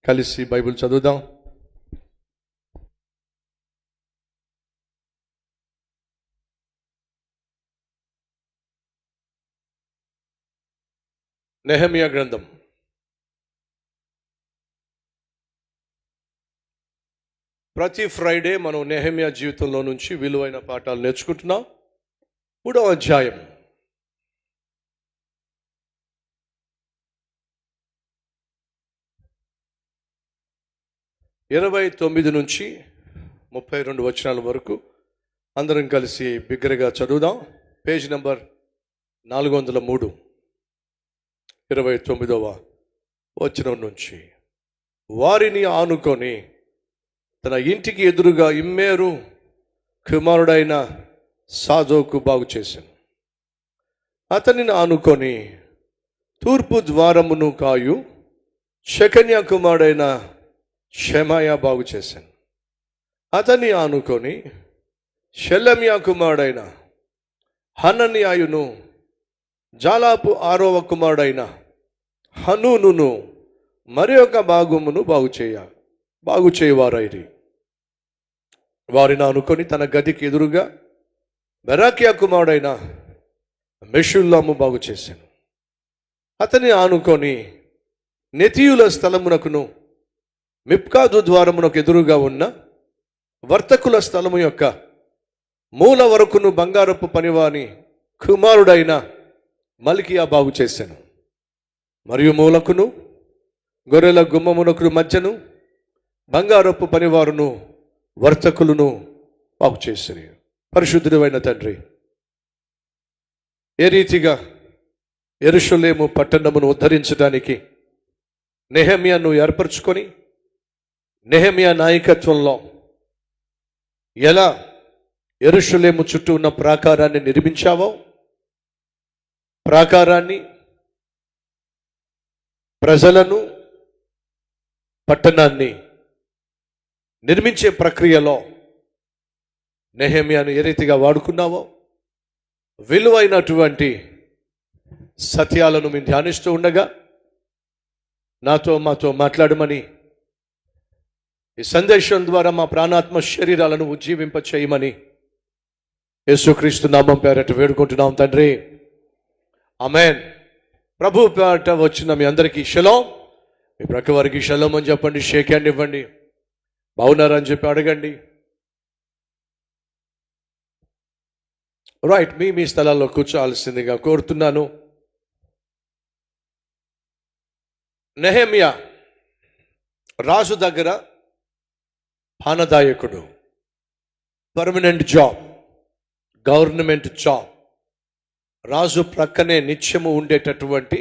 కలిసి బైబిల్ చదువుదాం. నెహెమ్యా గ్రంథం ప్రతి ఫ్రైడే మనం నెహెమ్యా జీవితంలో నుంచి విలువైన పాఠాలు నేర్చుకుంటున్నాం. 3వ అధ్యాయం ఇరవై 29 నుంచి 32 వచనాల వరకు అందరం కలిసి బిగ్గరగా చదువుదాం. పేజ్ నంబర్ 403, 29వ వచనం నుంచి. వారిని ఆనుకొని తన ఇంటికి ఎదురుగా ఇమ్మేరు కుమారుడైన సాదోకు బాగు చేశాను. అతనిని ఆనుకొని తూర్పు ద్వారమును కాయు షెకన్యా కుమారుడైన షెమాయా బాగు చేశాను. అతన్ని ఆనుకొని షెలెమ్యా కుమారుడైన హనన్యాయును జాలాపు 6వ కుమారుడైన హనూనును మరి ఒక భాగమును బాగు చేయవారైరి. వారిని అనుకొని తన గదికి ఎదురుగా బెరాకియా కుమారుడైన మెషుల్లాము బాగు చేశాను. అతని ఆనుకొని నెతీయుల స్థలమునకును మిప్కాదు ద్వారమునకు ఎదురుగా ఉన్న వర్తకుల స్థలము యొక్క మూల వరకును బంగారపు పనివాని కుమారుడైన మల్కియా బాగు చేశాను. మరియు మూలకును గొర్రెల గుమ్మమునకు మధ్యను బంగారపు పనివారును వర్తకులను బాగు చేశారు. పరిశుద్ధుడైన తండ్రి, ఏ రీతిగా యెరూషలేము పట్టణమును ఉద్ధరించడానికి నెహెమ్యాను ఏర్పరచుకొని నెహెమ్యా నాయకత్వంలో ఎలా యెరూషలేము చుట్టూ ఉన్న ప్రాకారాన్ని నిర్మించావో, ప్రాకారాన్ని, ప్రజలను, పట్టణాన్ని నిర్మించే ప్రక్రియలో నెహెమ్యాను ఏ రీతిగా వాడుకున్నావో, విలువైనటువంటి సత్యాలను మేము ధ్యానిస్తూ ఉండగా మాతో మాట్లాడమని, ఈ సందేశం ద్వారా మా ప్రాణాత్మ శరీరాలను ఉజ్జీవింప చేయమని యేసుక్రీస్తు నామం పేరట వేడుకుంటున్నాం తండ్రి, ఆమేన్. ప్రభు పేరట వచ్చిన మీ అందరికీ షలోం. మీ ప్రక్క వారికి షలోం అని చెప్పండి, షేక్ హ్యాండ్ ఇవ్వండి, బాగున్నారని చెప్పి అడగండి. రైట్, మీ స్థలాల్లో కూర్చోాల్సిందిగా కోరుతున్నాను. నెహెమ్యా రాజు దగ్గర పానదాయకుడు, పర్మనెంట్ జాబ్, గవర్నమెంట్ జాబ్, రాజు ప్రక్కనే నిత్యము ఉండేటటువంటి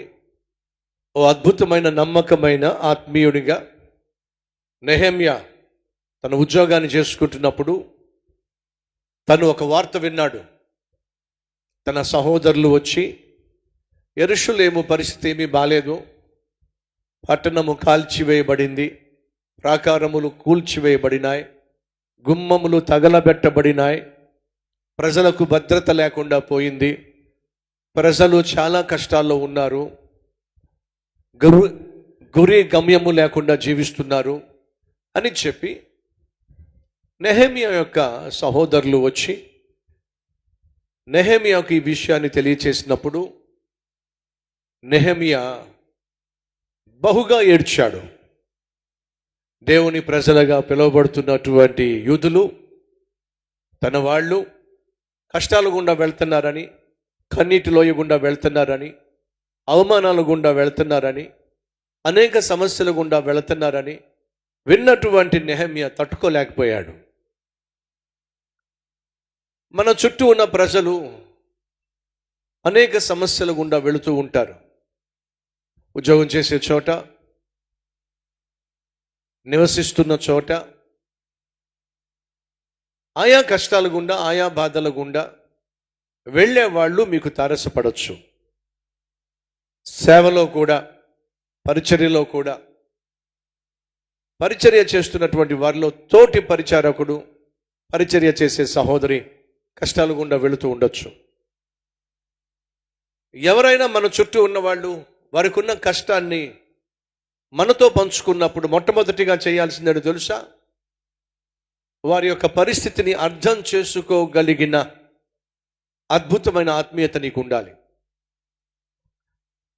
ఓ అద్భుతమైన నమ్మకమైన ఆత్మీయునిగా నెహెమ్యా తన ఉద్యోగాన్ని చేసుకుంటున్నప్పుడు తను ఒక వార్త విన్నాడు. తన సహోదరులు వచ్చి యెరూషలేము పరిస్థితి ఏమీ బాలేదు, పట్టణము కాల్చివేయబడింది, ప్రాకారములు కూల్చివేయబడినాయి, గుమ్మములు తగలబెట్టబడినాయి, ప్రజలకు భద్రత లేకుండా పోయింది, ప్రజలు చాలా కష్టాల్లో ఉన్నారు, గురి గమ్యము లేకుండా జీవిస్తున్నారు అని చెప్పి నెహెమ్యా యొక్క సహోదరులు వచ్చి నెహెమ్యాకు ఈ విషయాన్ని తెలియచేసినప్పుడు నెహెమ్యా బహుగా ఏడ్చాడు. దేవుని ప్రజలుగా పిలువబడుతున్నటువంటి యూదులు తన వాళ్ళు కష్టాల గుండా వెళ్తున్నారని, కన్నీటి లోయ గుండా వెళ్తున్నారని, అవమానాల గుండా వెళ్తున్నారని, అనేక సమస్యల గుండా వెళుతున్నారని విన్నటువంటి నెహెమ్యా తట్టుకోలేకపోయాడు. మన చుట్టూ ఉన్న ప్రజలు అనేక సమస్యల గుండా వెళుతూ ఉంటారు. ఉద్యోగం చేసే చోట, నివసిస్తున్న చోట ఆయా కష్టాల గుండా, ఆయా బాధల గుండా వెళ్ళే వాళ్ళు మీకు తారసపడవచ్చు. సేవలో కూడా, పరిచర్యలో కూడా, పరిచర్య చేస్తున్నటువంటి వారిలో తోటి పరిచారకుడు, పరిచర్య చేసే సహోదరి కష్టాల గుండా వెళుతూ ఉండొచ్చు. ఎవరైనా మన చుట్టూ ఉన్నవాళ్ళు వారికి ఉన్న కష్టాన్ని మనతో పంచుకున్నప్పుడు మొట్టమొదటిగా చేయాల్సిందని తెలుసా? వారి యొక్క పరిస్థితిని అర్థం చేసుకోగలిగిన అద్భుతమైన ఆత్మీయత నీకు ఉండాలి.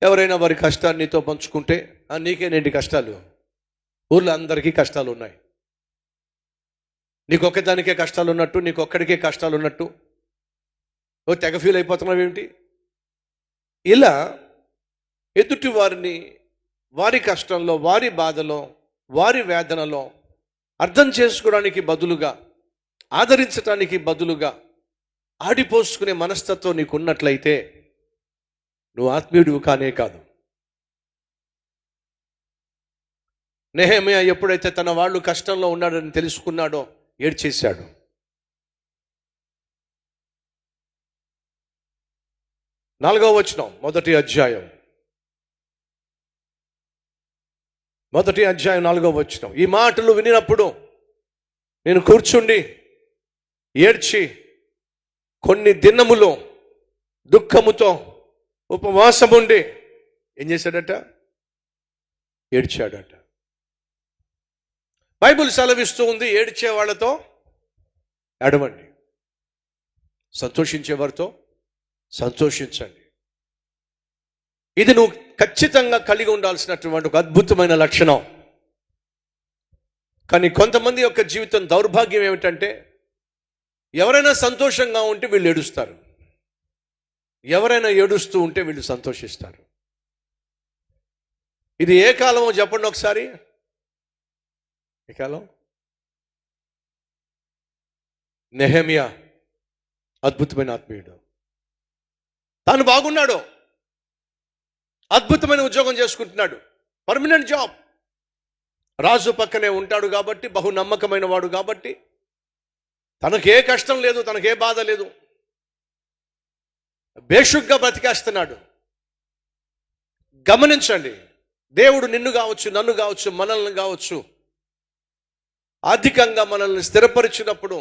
ఎవరైనా వారి కష్టాన్ని నీతో పంచుకుంటే నీకేనేంటి కష్టాలు? ఊర్లో అందరికీ కష్టాలు ఉన్నాయి. నీకొక్కదానికే కష్టాలు ఉన్నట్టు, నీకొక్కడికే కష్టాలు ఉన్నట్టు తెగ ఫీల్ అయిపోతున్నావు ఏమిటి? ఇలా ఎదుటి వారిని వారి కష్టంలో, వారి బాధలో, వారి వేదనలో అర్థం చేసుకోవడానికి బదులుగా, ఆదరించడానికి బదులుగా ఆడిపోసుకునే మనస్తత్వం నీకు ఉన్నట్లయితే నువ్వు ఆత్మీయుడివి కానే కాదు. నెహెమ్యా ఎప్పుడైతే తన వాళ్ళు కష్టంలో ఉన్నాడని తెలుసుకున్నాడో ఏడ్చేశాడు. నాలుగవ వచనం, మొదటి అధ్యాయం 4వ వచనం. ఈ మాటలు వినినప్పుడు నేను కూర్చుండి ఏడ్చి కొన్ని దినములు దుఃఖముతో ఉపవాసముండి ఏం చేశాడట? ఏడ్చాడట. బైబిల్ సెలవిస్తూ ఉంది, ఏడ్చే వాళ్ళతో ఏడవండి, సంతోషించేవారితో సంతోషించండి. ఇది నువ్వు ఖచ్చితంగా కలిగి ఉండాల్సినటువంటి ఒక అద్భుతమైన లక్షణం. కానీ కొంతమంది యొక్క జీవితం దౌర్భాగ్యం ఏమిటంటే, ఎవరైనా సంతోషంగా ఉంటే వీళ్ళు ఏడుస్తారు, ఎవరైనా ఏడుస్తూ ఉంటే వీళ్ళు సంతోషిస్తారు. ఇది ఏ కాలమో చెప్పండి ఒకసారి. ఏ కాలం? నెహెమ్యా అద్భుతమైన ఆత్మీయుడు. తాను బాగున్నాడు, అద్భుతమైన ఉద్యోగం చేసుకుంటున్నాడు, పర్మనెంట్ జాబ్, రాజు పక్కనే ఉంటాడు కాబట్టి, బహు నమ్మకమైన వాడు కాబట్టి తనకే కష్టం లేదు, తనకే బాధ లేదు, బేషుగ్గా బ్రతికేస్తున్నాడు. గమనించండి, దేవుడు నిన్ను కావచ్చు, నన్ను కావచ్చు, మనల్ని కావచ్చు ఆర్థికంగా మనల్ని స్థిరపరిచినప్పుడు,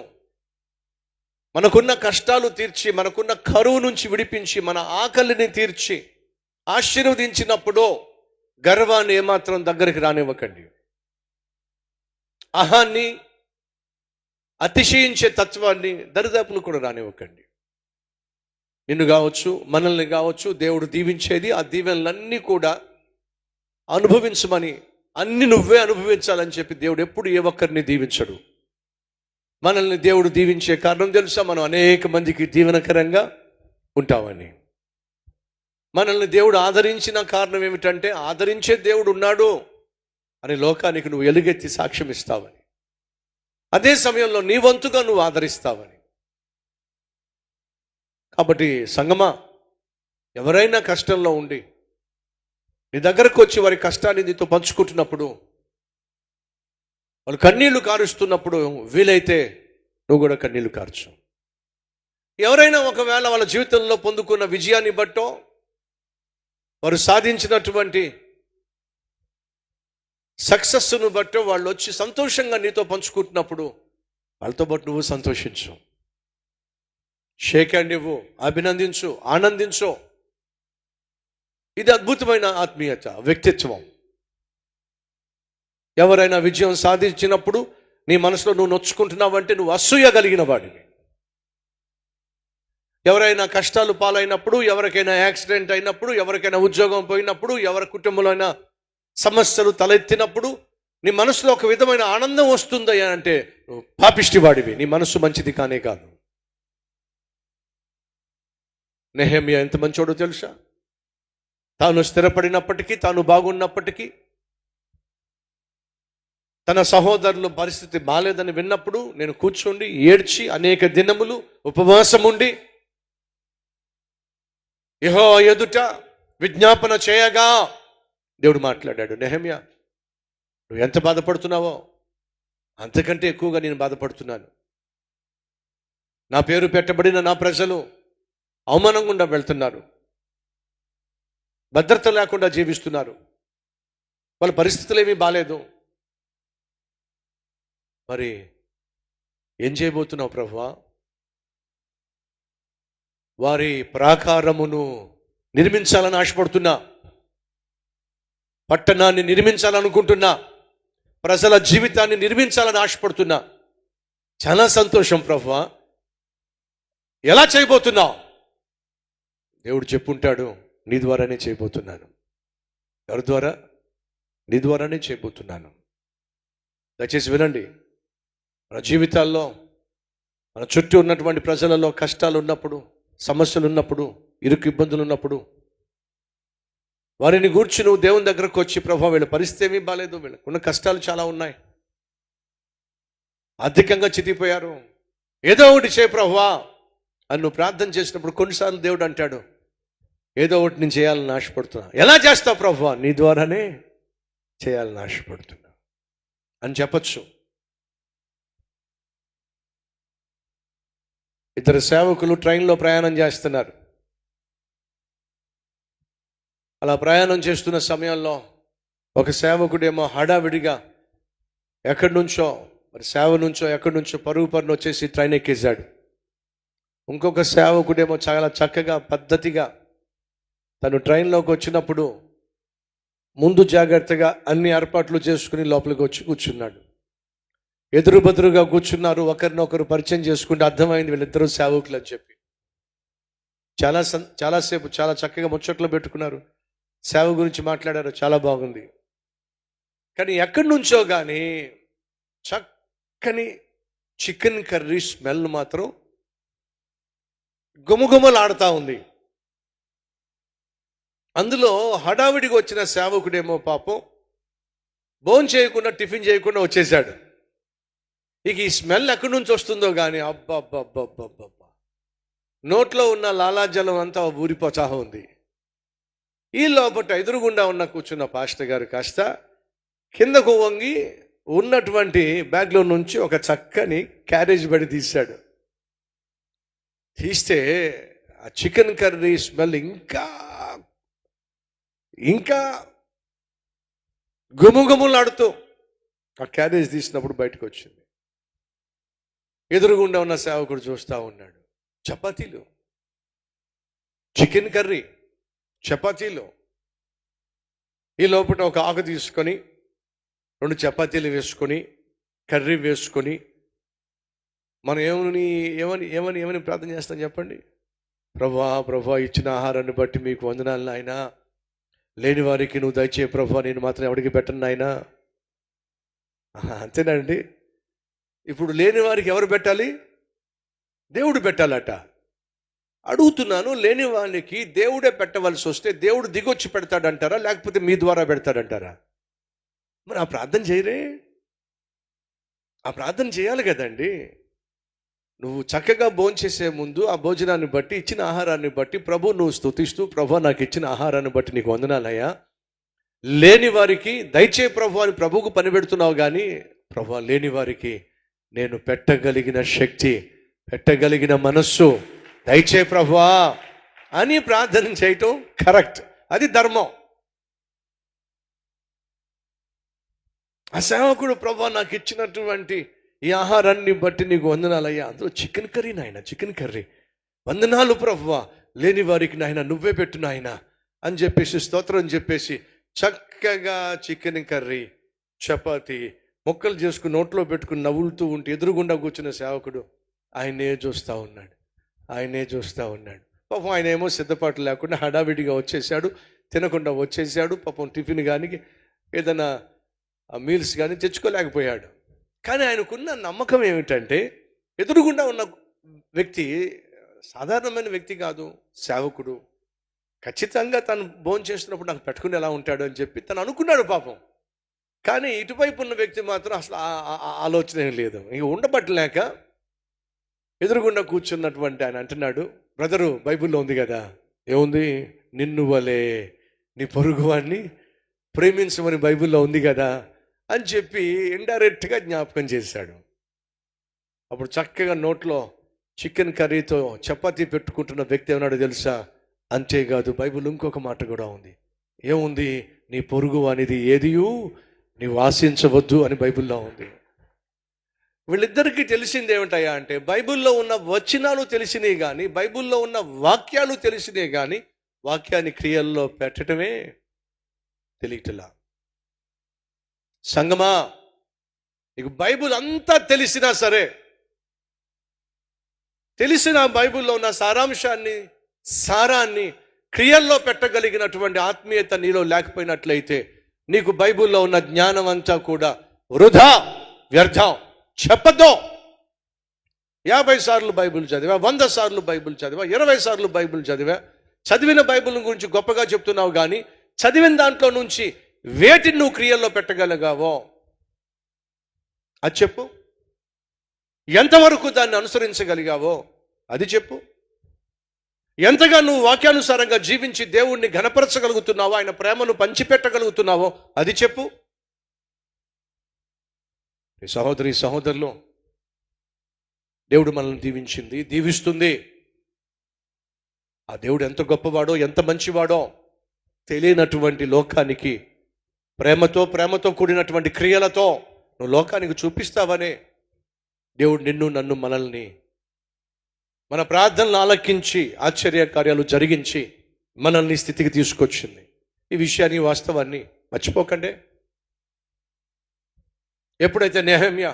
మనకున్న కష్టాలు తీర్చి, మనకున్న కరువు నుంచి విడిపించి, మన ఆకలిని తీర్చి ఆశీర్వదించినప్పుడు గర్వాన్ని ఏమాత్రం దగ్గరికి రానివ్వకండి. అహాన్ని, అతిశయించే తత్వాన్ని దరిదాపులు కూడా రానివ్వకండి. నిన్ను కావచ్చు, మనల్ని కావచ్చు దేవుడు దీవించేది, ఆ దీవెనలన్నీ కూడా అనుభవించమని, అన్ని నువ్వే అనుభవించాలని చెప్పి దేవుడు ఎప్పుడు ఏ ఒక్కరిని దీవించడు. మనల్ని దేవుడు దీవించే కారణం తెలుసా? మనం అనేక మందికి దీవెనకరంగా ఉంటామని. మనల్ని దేవుడు ఆదరించిన కారణం ఏమిటంటే, ఆదరించే దేవుడు ఉన్నాడు అని లోకానికి నువ్వు ఎలుగెత్తి సాక్ష్యం ఇస్తావని, అదే సమయంలో నీ వంతుగా నువ్వు ఆదరిస్తావని. కాబట్టి సంగమా, ఎవరైనా కష్టంలో ఉండి నీ దగ్గరకు వచ్చి వారి కష్టాన్ని నీతో పంచుకుంటున్నప్పుడు, వాళ్ళు కన్నీళ్లు కారుస్తున్నప్పుడు వీలైతే నువ్వు కూడా కన్నీళ్లు కార్చు. ఎవరైనా ఒకవేళ వాళ్ళ జీవితంలో పొందుకున్న విజయాన్ని బట్టో, వారు సాధించినటువంటి సక్సెస్ను బట్టో వాళ్ళు వచ్చి సంతోషంగా నీతో పంచుకుంటున్నప్పుడు వాళ్ళతో పాటు నువ్వు సంతోషించు, షేక్ హ్యాండ్ ఇవ్వు, అభినందించు, ఆనందించు. ఇది అద్భుతమైన ఆత్మీయత, వ్యక్తిత్వం. ఎవరైనా విజయం సాధించినప్పుడు నీ మనసులో నువ్వు నొచ్చుకుంటున్నావంటే నువ్వు అసూయ కలిగిన వాడివి. ఎవరైనా కష్టాలు పాలైనప్పుడు, ఎవరికైనా యాక్సిడెంట్ అయినప్పుడు, ఎవరికైనా ఉద్యోగం పోయినప్పుడు, ఎవరి కుటుంబంలో అయినా సమస్యలు తలెత్తినప్పుడు నీ మనసులో ఒక విధమైన ఆనందం వస్తుందయ్యా అంటే నువ్వు పాపిష్టి వాడివి, నీ మనసు మంచిది కానే కాదు. నెహెమ్యా ఎంత మంచోడో తెలుసా? తాను స్థిరపడినప్పటికీ, తాను బాగున్నప్పటికీ, తన సహోదరుల పరిస్థితి బాలేదని విన్నప్పుడు నేను కూర్చోండి ఏడ్చి అనేక దినములు ఉపవాసం ఉండి యెహోవా ఎదుట విజ్ఞాపన చేయగా దేవుడు మాట్లాడాడు, నెహెమ్యా నువ్వు ఎంత బాధపడుతున్నావో అంతకంటే ఎక్కువగా నేను బాధపడుతున్నాను. నా పేరు పెట్టబడిన నా ప్రజలు అవమానం గుండా వెళ్తున్నారు, భద్రత లేకుండా జీవిస్తున్నారు, వాళ్ళ పరిస్థితులు ఏమీ బాలేదు. మరి ఏం చేయబోతున్నావు ప్రభువా? వారి ప్రాకారమును నిర్మించాలని ఆశపడుతున్నా, పట్టణాన్ని నిర్మించాలనుకుంటున్నా, ప్రజల జీవితాన్ని నిర్మించాలని ఆశపడుతున్నా. చాలా సంతోషం ప్రభువా, ఎలా చేయబోతున్నావు? దేవుడు చెప్పుంటాడు, నీ ద్వారానే చేయబోతున్నాను. ఎవరి ద్వారా? నీ ద్వారానే చేయబోతున్నాను. దయచేసి వినండి. మన జీవితాల్లో, మన చుట్టూ ఉన్నటువంటి ప్రజలలో కష్టాలు ఉన్నప్పుడు, సమస్యలు ఉన్నప్పుడు, ఇరుకు ఇబ్బందులు ఉన్నప్పుడు, వారిని గూర్చి నువ్వు దేవుని దగ్గరకు వచ్చి, ప్రభువా వీళ్ళ పరిస్థితి ఏమీ బాగాలేదు, వీళ్ళకున్న కష్టాలు చాలా ఉన్నాయి, ఆర్థికంగా చితికిపోయారు, ఏదో ఒకటి చేయ ప్రభువా అని నువ్వు ప్రార్థన చేసినప్పుడు కొన్నిసార్లు దేవుడు అంటాడు, ఏదో ఒకటి నేను చేయాలని ఆశపడుతున్నా. ఎలా చేస్తావు ప్రభువా? నీ ద్వారానే చేయాలని ఆశపడుతున్నా అని చెప్పచ్చు. ఇద్దరు సేవకులు ట్రైన్లో ప్రయాణం చేస్తున్నారు. అలా ప్రయాణం చేస్తున్న సమయంలో ఒక సేవకుడేమో హడావిడిగా ఎక్కడి నుంచో, మరి సేవ నుంచో ఎక్కడి నుంచో పరుగు పరును వచ్చేసి ట్రైన్ ఎక్కేశాడు. ఇంకొక సేవకుడేమో చాలా చక్కగా పద్ధతిగా తను ట్రైన్లోకి వచ్చినప్పుడు ముందు జాగ్రత్తగా అన్ని ఏర్పాట్లు చేసుకుని లోపలికి వచ్చి కూర్చున్నాడు. ఎదురు బదురుగా కూర్చున్నారు, ఒకరినొకరు పరిచయం చేసుకుంటే అర్థమైంది వీళ్ళిద్దరూ సేవకులు అని చెప్పి. చాలాసేపు చాలా చక్కగా ముచ్చట్లు పెట్టుకున్నారు, సేవ గురించి మాట్లాడారు, చాలా బాగుంది. కానీ ఎక్కడి నుంచో కానీ చక్కని చికెన్ కర్రీ స్మెల్ మాత్రం గుమగుమలాడుతూ ఉంది. అందులో హడావిడిగా వచ్చిన సేవకుడేమో పాపం భోజనం చేయకుండా, టిఫిన్ చేయకుండా వచ్చేసాడు. ఇక ఈ స్మెల్ ఎక్కడి నుంచి వస్తుందో కానీ అబ్బా నోట్లో ఉన్న లాలాజలం అంతా ఊరిపోతా ఉంది. ఈ లోపల ఎదురుగుండా ఉన్న కూర్చున్న పాస్టర్ గారు కాస్త కిందకు వంగి ఉన్నటువంటి బ్యాగ్లో నుంచి ఒక చక్కని క్యారేజ్ బడి తీశాడు. తీస్తే ఆ చికెన్ కర్రీ స్మెల్ ఇంకా గుమగుమలాడుతూ ఆ క్యారేజ్ తీసినప్పుడు బయటకు వచ్చింది. ఎదురుగుండా ఉన్న సేవకుడు చూస్తూ ఉన్నాడు. చపాతీలు, చికెన్ కర్రీ, చపాతీలు. ఈ లోపల ఒక ఆకు తీసుకొని 2 చపాతీలు వేసుకొని, కర్రీ వేసుకొని, మనం ఏమని ప్రార్థన చేస్తాం చెప్పండి? ప్రభువా ఇచ్చిన ఆహారాన్ని బట్టి మీకు వందనాలు నాయనా, లేని వారికి నువ్వు దయచేయ ప్రభువా, నేను మాత్రం ఎవరికి పెట్టను నాయనా. అంతేనండి. ఇప్పుడు లేని వారికి ఎవరు పెట్టాలి? దేవుడు పెట్టాలట. అడుగుతున్నాను, లేని వానికి దేవుడే పెట్టవలసి వస్తే దేవుడు దిగొచ్చి పెడతాడంటారా, లేకపోతే మీ ద్వారా పెడతాడంటారా? మరి ఆ ప్రార్థన చేయరే? ఆ ప్రార్థన చేయాలి కదండి. నువ్వు చక్కగా భోంచేసే ముందు ఆ భోజనాన్ని బట్టి, ఇచ్చిన ఆహారాన్ని బట్టి ప్రభు నువ్వు స్తుతిస్తూ, ప్రభు నాకు ఇచ్చిన ఆహారాన్ని బట్టి నీకు వందనాలయ్యా, లేని వారికి దయచే ప్రభు అని ప్రభువుకు పని పెడుతున్నావు. కానీ ప్రభు లేని వారికి నేను పెట్టగలిగిన శక్తి, పెట్టగలిగిన మనస్సు దయచే ప్రభువా అని ప్రార్థన చేయటం కరెక్ట్, అది ధర్మం. ఆ సేవకుడు ప్రభు నాకు ఇచ్చినటువంటి ఈ ఆహారాన్ని బట్టి నీకు వందనాలయ్యా, అందులో చికెన్ కర్రీ నాయన, చికెన్ కర్రీ, వందనాలు ప్రభువా, లేని వారికి నాయన నువ్వే పెట్టు నాయన అని చెప్పేసి స్తోత్రం చెప్పేసి చక్కగా చికెన్ కర్రీ, చపాతి ముక్కలు చేసుకుని నోట్లో పెట్టుకుని నవ్వులుతూ ఉంటే ఎదురుగుండా కూర్చున్న సేవకుడు ఆయనే చూస్తూ ఉన్నాడు. పాపం ఆయన ఏమో సిద్ధపాటు లేకుండా హడావిడిగా వచ్చేసాడు, తినకుండా వచ్చేసాడు. పాపం టిఫిన్ కానీ ఏదైనా మీల్స్ కానీ తెచ్చుకోలేకపోయాడు. కానీ ఆయనకున్న నమ్మకం ఏమిటంటే, ఎదురుగుండా ఉన్న వ్యక్తి సాధారణమైన వ్యక్తి కాదు, సేవకుడు. ఖచ్చితంగా తను భోజనం చేస్తున్నప్పుడు నాకు పెట్టుకుని ఎలా ఉంటాడు అని చెప్పి తను అనుకున్నాడు పాపం. కానీ ఇటువైపు ఉన్న వ్యక్తి మాత్రం అసలు ఆలోచన ఏం లేదు. ఇంక ఉండబట్టలేక ఎదురుగుండా కూర్చున్నటువంటి ఆయన అంటున్నాడు, బ్రదరు బైబిల్లో ఉంది కదా, ఏముంది? నిన్ను వలే నీ పొరుగువాడిని ప్రేమించమని బైబిల్లో ఉంది కదా అని చెప్పి ఇండైరెక్ట్గా జ్ఞాపకం చేశాడు. అప్పుడు చక్కగా నోట్లో చికెన్ కర్రీతో చపాతీ పెట్టుకుంటున్న వ్యక్తి ఏమన్నాడు తెలుసా? అంతేకాదు, బైబిల్ ఇంకొక మాట కూడా ఉంది. ఏముంది? నీ పొరుగు అనేది ఏదియూ నీవు ఆశించవద్దు అని బైబిల్లో ఉంది. వీళ్ళిద్దరికీ తెలిసింది ఏమిటయా అంటే, బైబిల్లో ఉన్న వచనాలు తెలిసినాయి కానీ, బైబిల్లో ఉన్న వాక్యాలు తెలిసినాయి కానీ, వాక్యాన్ని క్రియల్లో పెట్టడమే తెలియటలా. సంగమా, నీకు బైబిల్ అంతా తెలిసినా సరే, తెలిసిన బైబిల్లో ఉన్న సారాన్ని క్రియల్లో పెట్టగలిగినటువంటి ఆత్మీయత నీలో లేకపోయినట్లయితే నీకు బైబిల్లో ఉన్న జ్ఞానం అంతా కూడా వృధా, వ్యర్థం. చెప్పద్దు. 50 సార్లు బైబిల్ చదివా, 100 సార్లు బైబిల్ చదివా, 20 సార్లు బైబిల్ చదివా, చదివిన బైబిల్ గురించి గొప్పగా చెప్తున్నావు, కానీ చదివిన దాంట్లో నుంచి వేటిని నువ్వు క్రియల్లో పెట్టగలిగావో అది చెప్పు. ఎంతవరకు దాన్ని అనుసరించగలిగావో అది చెప్పు. ఎంతగా నువ్వు వాక్యానుసారంగా జీవించి దేవుణ్ణి ఘనపరచగలుగుతున్నావో, ఆయన ప్రేమను పంచిపెట్టగలుగుతున్నావో అది చెప్పు. ఈ సహోదరి సహోదరులు, దేవుడు మనల్ని దీవిస్తుంది. ఆ దేవుడు ఎంత గొప్పవాడో, ఎంత మంచివాడో తెలియనటువంటి లోకానికి ప్రేమతో కూడినటువంటి క్రియలతో నువ్వు లోకానికి చూపిస్తావనే దేవుడు నన్ను మనల్ని మన ప్రార్థనలు ఆలకించి ఆశ్చర్య కార్యాలు జరిగించి మనల్ని స్థితికి తీసుకొచ్చింది. ఈ విషయాన్ని, వాస్తవాన్ని మర్చిపోకండి. ఎప్పుడైతే నెహెమ్యా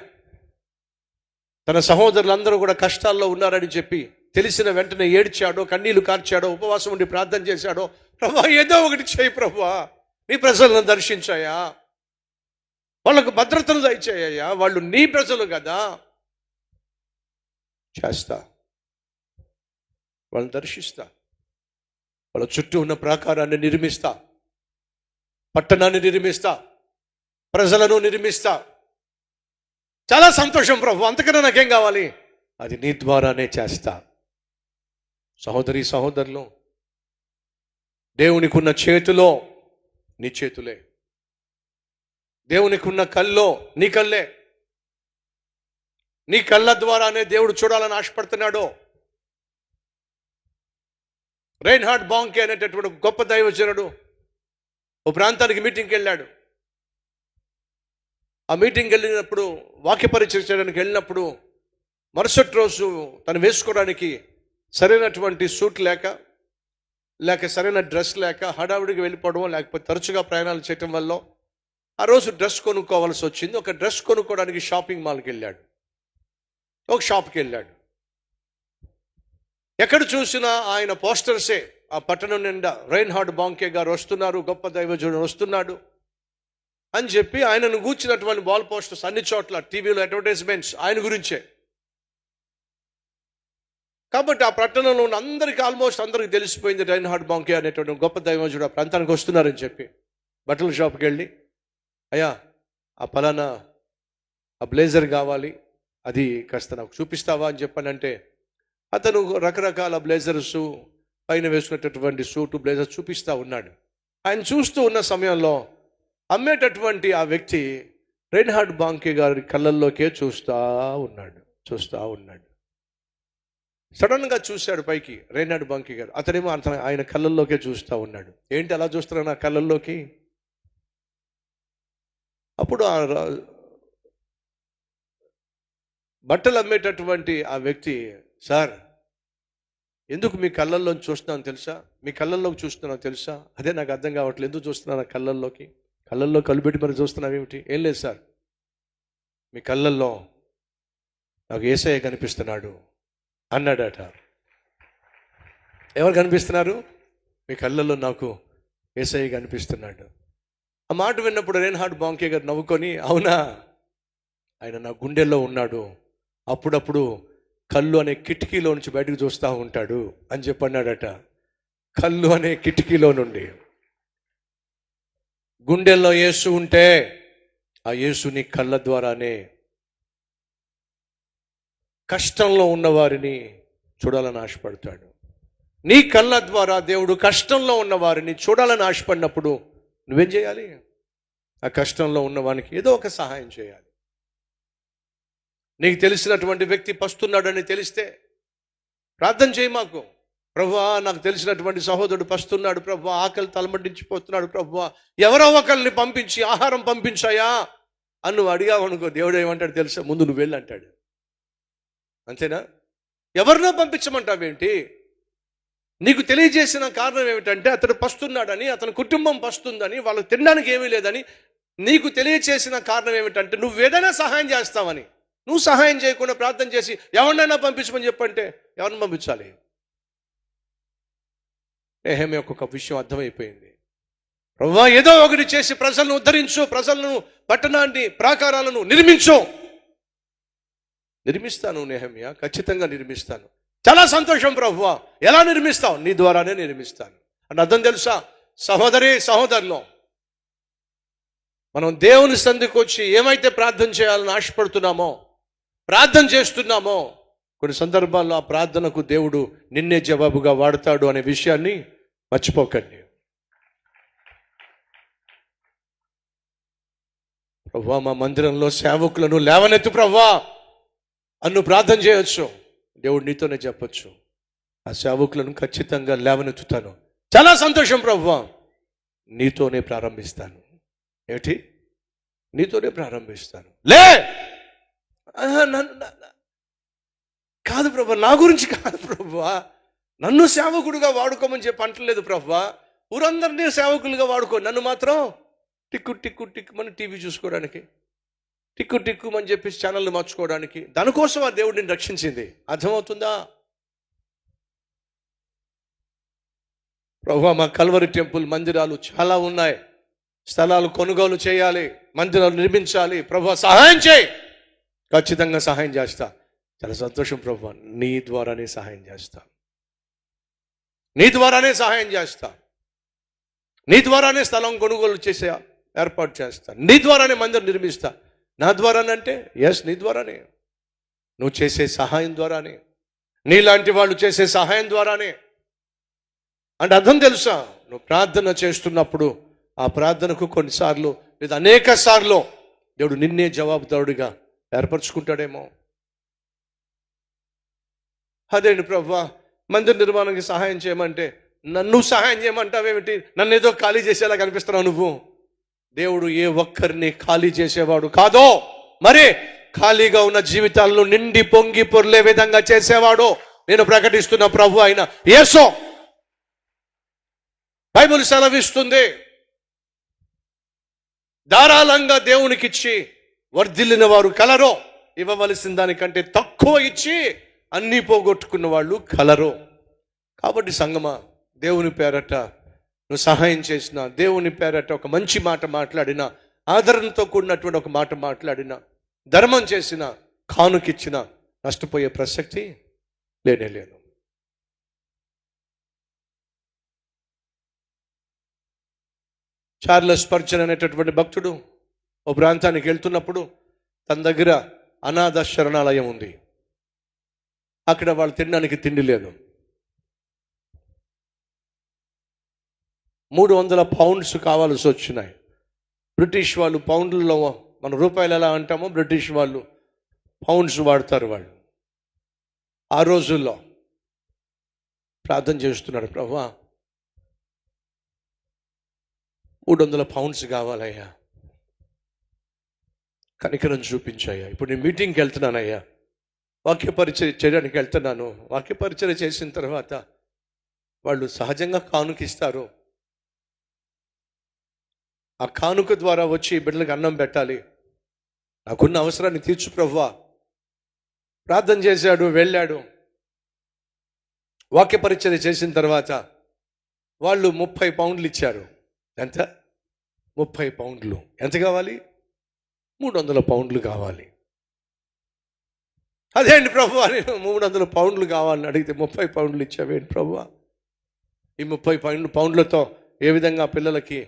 తన సహోదరులందరూ కూడా కష్టాల్లో ఉన్నారని చెప్పి తెలిసిన వెంటనే ఏడ్చాడో, కన్నీళ్లు కార్చాడో, ఉపవాసం ఉండి ప్రార్థన చేశాడో, ప్రభువా ఏదో ఒకటి చేయి ప్రభువా, నీ ప్రజలను దర్శించాయా, వాళ్ళకు భద్రతను దయచేయ్యా, వాళ్ళు నీ ప్రజలు కదా, చేస్తా, వాళ్ళని దర్శిస్తా, వాళ్ళ చుట్టూ ఉన్న ప్రాకారాన్ని నిర్మిస్తా, పట్టణాన్ని నిర్మిస్తా, ప్రజలను నిర్మిస్తా. చాలా సంతోషం ప్రభు, అంతకన్నా నాకేం కావాలి, అది నీ ద్వారానే చేస్తా. సహోదరి సహోదరులు, దేవునికి ఉన్న చేతిలో నీ చేతులే, దేవునికి ఉన్న కల్లో నీ కళ్ళే, నీ కళ్ళ ద్వారానే దేవుడు చూడాలని ఆశపడుతున్నాడు. రైన్హార్డ్ బాంకే అనేటటువంటి గొప్ప దైవజనుడు ఓ ప్రాంతానికి మీటింగ్కి వెళ్ళాడు. ఆ మీటింగ్కి వెళ్ళినప్పుడు, వాక్య పరిచయం చేయడానికి వెళ్ళినప్పుడు, మరుసటి రోజు తను వేసుకోవడానికి సరైనటువంటి సూట్ లేక సరైన డ్రెస్ లేక హడావుడికి వెళ్ళిపోవడం, లేకపోతే తరచుగా ప్రయాణాలు చేయటం వల్ల ఆ రోజు డ్రెస్ కొనుక్కోవాల్సి వచ్చింది. ఒక డ్రెస్ కొనుక్కోవడానికి షాపింగ్ మాల్కి వెళ్ళాడు, ఒక షాప్కి వెళ్ళాడు. ఎక్కడ చూసినా ఆయన పోస్టర్సే. ఆ పట్టణం నిండా రైన్హార్డ్ బాంకే గారు వస్తున్నారు, గొప్ప దైవజనుడు వస్తున్నాడు అని చెప్పి ఆయనను కూర్చున్నటువంటి వాల్ పోస్టర్స్ అన్ని చోట్ల, టీవీలో అడ్వర్టైజ్మెంట్స్ ఆయన గురించే. కాబట్టి ఆ పట్టణంలో ఉన్న ఆల్మోస్ట్ అందరికి తెలిసిపోయింది రైన్హార్డ్ బాంకే అనేటువంటి గొప్ప దైవజనుడు ఆ ప్రాంతానికి వస్తున్నారని చెప్పి బట్టల షాప్కి వెళ్ళి, అయ్యా ఆ పలానా ఆ బ్లేజర్ కావాలి, అది కాస్త నాకు చూపిస్తావా అని చెప్పానంటే అతను రకరకాల బ్లేజర్స్, పైన వేసుకున్నటువంటి సూటు బ్లేజర్ చూపిస్తూ ఉన్నాడు. ఆయన చూస్తూ ఉన్న సమయంలో అమ్మేటటువంటి ఆ వ్యక్తి రైన్హార్డ్ బాంకే గారి కళ్ళల్లోకే చూస్తూ ఉన్నాడు. సడన్గా చూశాడు పైకి రైన్హార్డ్ బాంకే గారు. అతనేమో ఆయన కళ్ళల్లోకే చూస్తూ ఉన్నాడు. ఏంటి అలా చూస్తున్నాడు నా కళ్ళల్లోకి? అప్పుడు ఆ బట్టలు అమ్మేటటువంటి ఆ వ్యక్తి, సార్ ఎందుకు మీ కళ్ళల్లో చూస్తున్నాను తెలుసా, మీ కళ్ళల్లోకి చూస్తున్నాను తెలుసా? అదే నాకు అర్థం కావట్లేదు, ఎందుకు చూస్తున్నాను కళ్ళల్లోకి? కళ్ళల్లో కళ్ళు పెట్టి మరి చూస్తున్నావు ఏమిటి? ఏం లేదు సార్, మీ కళ్ళల్లో నాకు యేసయ్య కనిపిస్తున్నాడు అన్నాడట. ఎవరు కనిపిస్తున్నారు? మీ కళ్ళల్లో నాకు యేసయ్య కనిపిస్తున్నాడు. ఆ మాట విన్నప్పుడు రైన్హార్డ్ బాంకే గారు నవ్వుకొని, అవునా, ఆయన నా గుండెల్లో ఉన్నాడు, అప్పుడప్పుడు కళ్ళు అనే కిటికీలో నుంచి బయటకు చూస్తూ ఉంటాడు అని చెప్పన్నాడట. కళ్ళు అనే కిటికీలో నుండి గుండెల్లో యేసు ఉంటే ఆ యేసుని కళ్ళ ద్వారానే కష్టంలో ఉన్నవారిని చూడాలని ఆశపడతాడు. నీ కళ్ళ ద్వారా దేవుడు కష్టంలో ఉన్నవారిని చూడాలని ఆశపడినప్పుడు నువ్వేం చేయాలి? ఆ కష్టంలో ఉన్నవానికి ఏదో ఒక సహాయం చేయాలి. నీకు తెలిసినటువంటి వ్యక్తి పస్తున్నాడని తెలిస్తే ప్రార్థన చేయి. మాకు ప్రభువా, నాకు తెలిసినటువంటి సహోదరుడు పస్తున్నాడు ప్రభువా, ఆకలి తలమట్టించిపోతున్నాడు ప్రభువా, ఎవరో ఒకరిని పంపించి ఆహారం పంపించాయా అని నువ్వు అడిగావు అనుకో, దేవుడు ఏమంటాడు తెలుసా? ముందు నువ్వు వెళ్ళి అంటాడు. అంతేనా? ఎవరినో పంపించమంటావేంటి? నీకు తెలియజేసిన కారణం ఏమిటంటే అతడు పస్తున్నాడని, అతని కుటుంబం పస్తుందని, వాళ్ళకు తినడానికి ఏమీ లేదని నీకు తెలియచేసిన కారణం ఏమిటంటే నువ్వు ఏదైనా సహాయం చేస్తావని. నువ్వు సహాయం చేయకుండా ప్రార్థన చేసి ఎవరినైనా పంపించమని చెప్పంటే ఎవరిని పంపించాలి? నెహెమ్యాకు ఒక విషయం అర్థమైపోయింది. ప్రభువా, ఏదో ఒకటి చేసి ప్రజలను ఉద్ధరించు, ప్రజలను, పట్టణాన్ని, ప్రాకారాలను నిర్మించు. నిర్మిస్తాను నెహెమ్యా, ఖచ్చితంగా నిర్మిస్తాను. చాలా సంతోషం ప్రభువా. ఎలా నిర్మిస్తావు? నీ ద్వారానే నిర్మిస్తాను అని అర్థం తెలుసా? సహోదరి సహోదరులు, మనం దేవుని సన్నిధికి వచ్చి ఏమైతే ప్రార్థన చేయాలని ఆశపడుతున్నామో, ప్రార్థన చేస్తున్నామో, కొన్ని సందర్భాల్లో ఆ ప్రార్థనకు దేవుడు నిన్నే జవాబుగా వాడతాడు అనే విషయాన్ని మర్చిపోకండి. ప్రభువా, మా మందిరంలో సేవకులను లేవనెత్తు ప్రభువా అన్ను ప్రార్థన చేయొచ్చు. దేవుడు నీతోనే చెప్పొచ్చు, ఆ సేవకులను ఖచ్చితంగా లేవనెత్తుతాను. చాలా సంతోషం ప్రభువా, నీతోనే ప్రారంభిస్తాను. ఏమిటి? నీతోనే ప్రారంభిస్తాను. లే, కాదు ప్రభువా, నా గురించి కాదు ప్రభువా, నన్ను సేవకుడుగా వాడుకోమని చెప్పి అంటలేదు ప్రభువా. ఊరందరినీ సేవకులుగా వాడుకో, నన్ను మాత్రం టిక్కు టిక్కు టిక్కుమని టీవీ చూసుకోవడానికి, టిక్కు టిక్కుమని చెప్పి ఛానళ్ళు మార్చుకోవడానికి, దానికోసం ఆ దేవుడు నిన్ను రక్షించింది. అర్థమవుతుందా? ప్రభువా, మా కల్వరి టెంపుల్ మందిరాలు చాలా ఉన్నాయి, స్థలాలు కొనుగోలు చేయాలి, మందిరాలు నిర్మించాలి. ప్రభువా, సహాయం చేయి. ఖచ్చితంగా సహాయం చేస్తా. చాలా సంతోషం ప్రభువా, నీ ద్వారానే సహాయం చేస్తా, నీ ద్వారానే సహాయం చేస్తా, నీ ద్వారానే స్థలం కొనుగోలు చేసే ఏర్పాటు చేస్తా, నీ ద్వారానే మందిరం నిర్మిస్తా. నా ద్వారానంటే ఎస్, నీ ద్వారానే, నువ్వు చేసే సహాయం ద్వారానే, నీలాంటి వాళ్ళు చేసే సహాయం ద్వారానే. అంటే అర్థం తెలుసా? నువ్వు ప్రార్థన చేస్తున్నప్పుడు ఆ ప్రార్థనకు కొన్నిసార్లు లేదా అనేక సార్లు దేవుడు నిన్నే జవాబుదారుడిగా ఏర్పరచుకుంటాడేమో. అదేంటి ప్రభువా, మందిర నిర్మాణానికి సహాయం చేయమంటే నన్ను సహాయం చేయమంటావేమిటి? నన్ను ఏదో ఖాళీ చేసేలా కనిపిస్తున్నావు నువ్వు. దేవుడు ఏ ఒక్కరిని ఖాళీ చేసేవాడు కాదో, మరి ఖాళీగా ఉన్న జీవితాలను నిండి పొంగి పొర్లే విధంగా చేసేవాడు నేను ప్రకటిస్తున్న ప్రభు అయిన యేసు. బైబిల్ సెలవిస్తుంది, ధారాళంగా దేవునికిచ్చి వర్ధిల్లిన వారు కలరో, ఇవ్వవలసిన దానికంటే తక్కువ ఇచ్చి అన్నీ పోగొట్టుకున్న వాళ్ళు కలరో. కాబట్టి సంగమా, దేవుని పేరట నువ్వు సహాయం చేసిన, దేవుని పేరట ఒక మంచి మాట మాట్లాడిన, ఆదరణతో కూడినటువంటి ఒక మాట మాట్లాడిన, ధర్మం చేసిన, కానుకిచ్చిన నష్టపోయే ప్రసక్తి లేనే లేదు. చార్లెస్ స్పర్జన్ అనేటటువంటి భక్తుడు ఓ ప్రాంతానికి వెళ్తున్నప్పుడు తన దగ్గర అనాథ శరణాలయం ఉంది. అక్కడ వాళ్ళు తినడానికి తిండి లేదు. 300 పౌండ్స్ కావాల్సి వచ్చినాయి. బ్రిటిష్ వాళ్ళు పౌండ్లలో, మన రూపాయలు ఎలా అంటామో బ్రిటిష్ వాళ్ళు పౌండ్స్ వాడతారు. వాళ్ళు ఆ రోజుల్లో ప్రార్థన చేస్తున్నాడు, ప్రభువా 300 పౌండ్స్ కావాలయ్యా, కనికరం చూపించాయ్యా. ఇప్పుడు నేను మీటింగ్కి వెళ్తున్నానయ్యా, వాక్యపరిచర్య చేయడానికి వెళ్తున్నాను. వాక్యపరిచర్య చేసిన తర్వాత వాళ్ళు సహజంగా కానుకిస్తారు. ఆ కానుక ద్వారా వచ్చి బిడ్డలకు అన్నం పెట్టాలి, నాకున్న అవసరాన్ని తీర్చు ప్రభువా. ప్రార్థన చేశాడు, వెళ్ళాడు. వాక్యపరిచర్య చేసిన తర్వాత వాళ్ళు 30 పౌండ్లు ఇచ్చారు. ఎంత? 30 పౌండ్లు. ఎంత కావాలి? 300 పౌండ్లు కావాలి. అదేంటి ప్రభువా, నేను 300 పౌండ్లు కావాలని అడిగితే 30 పౌండ్లు ఇచ్చావేంటి ప్రభువా? ఈ 30 పౌండ్లతో ఏ విధంగా పిల్లలకి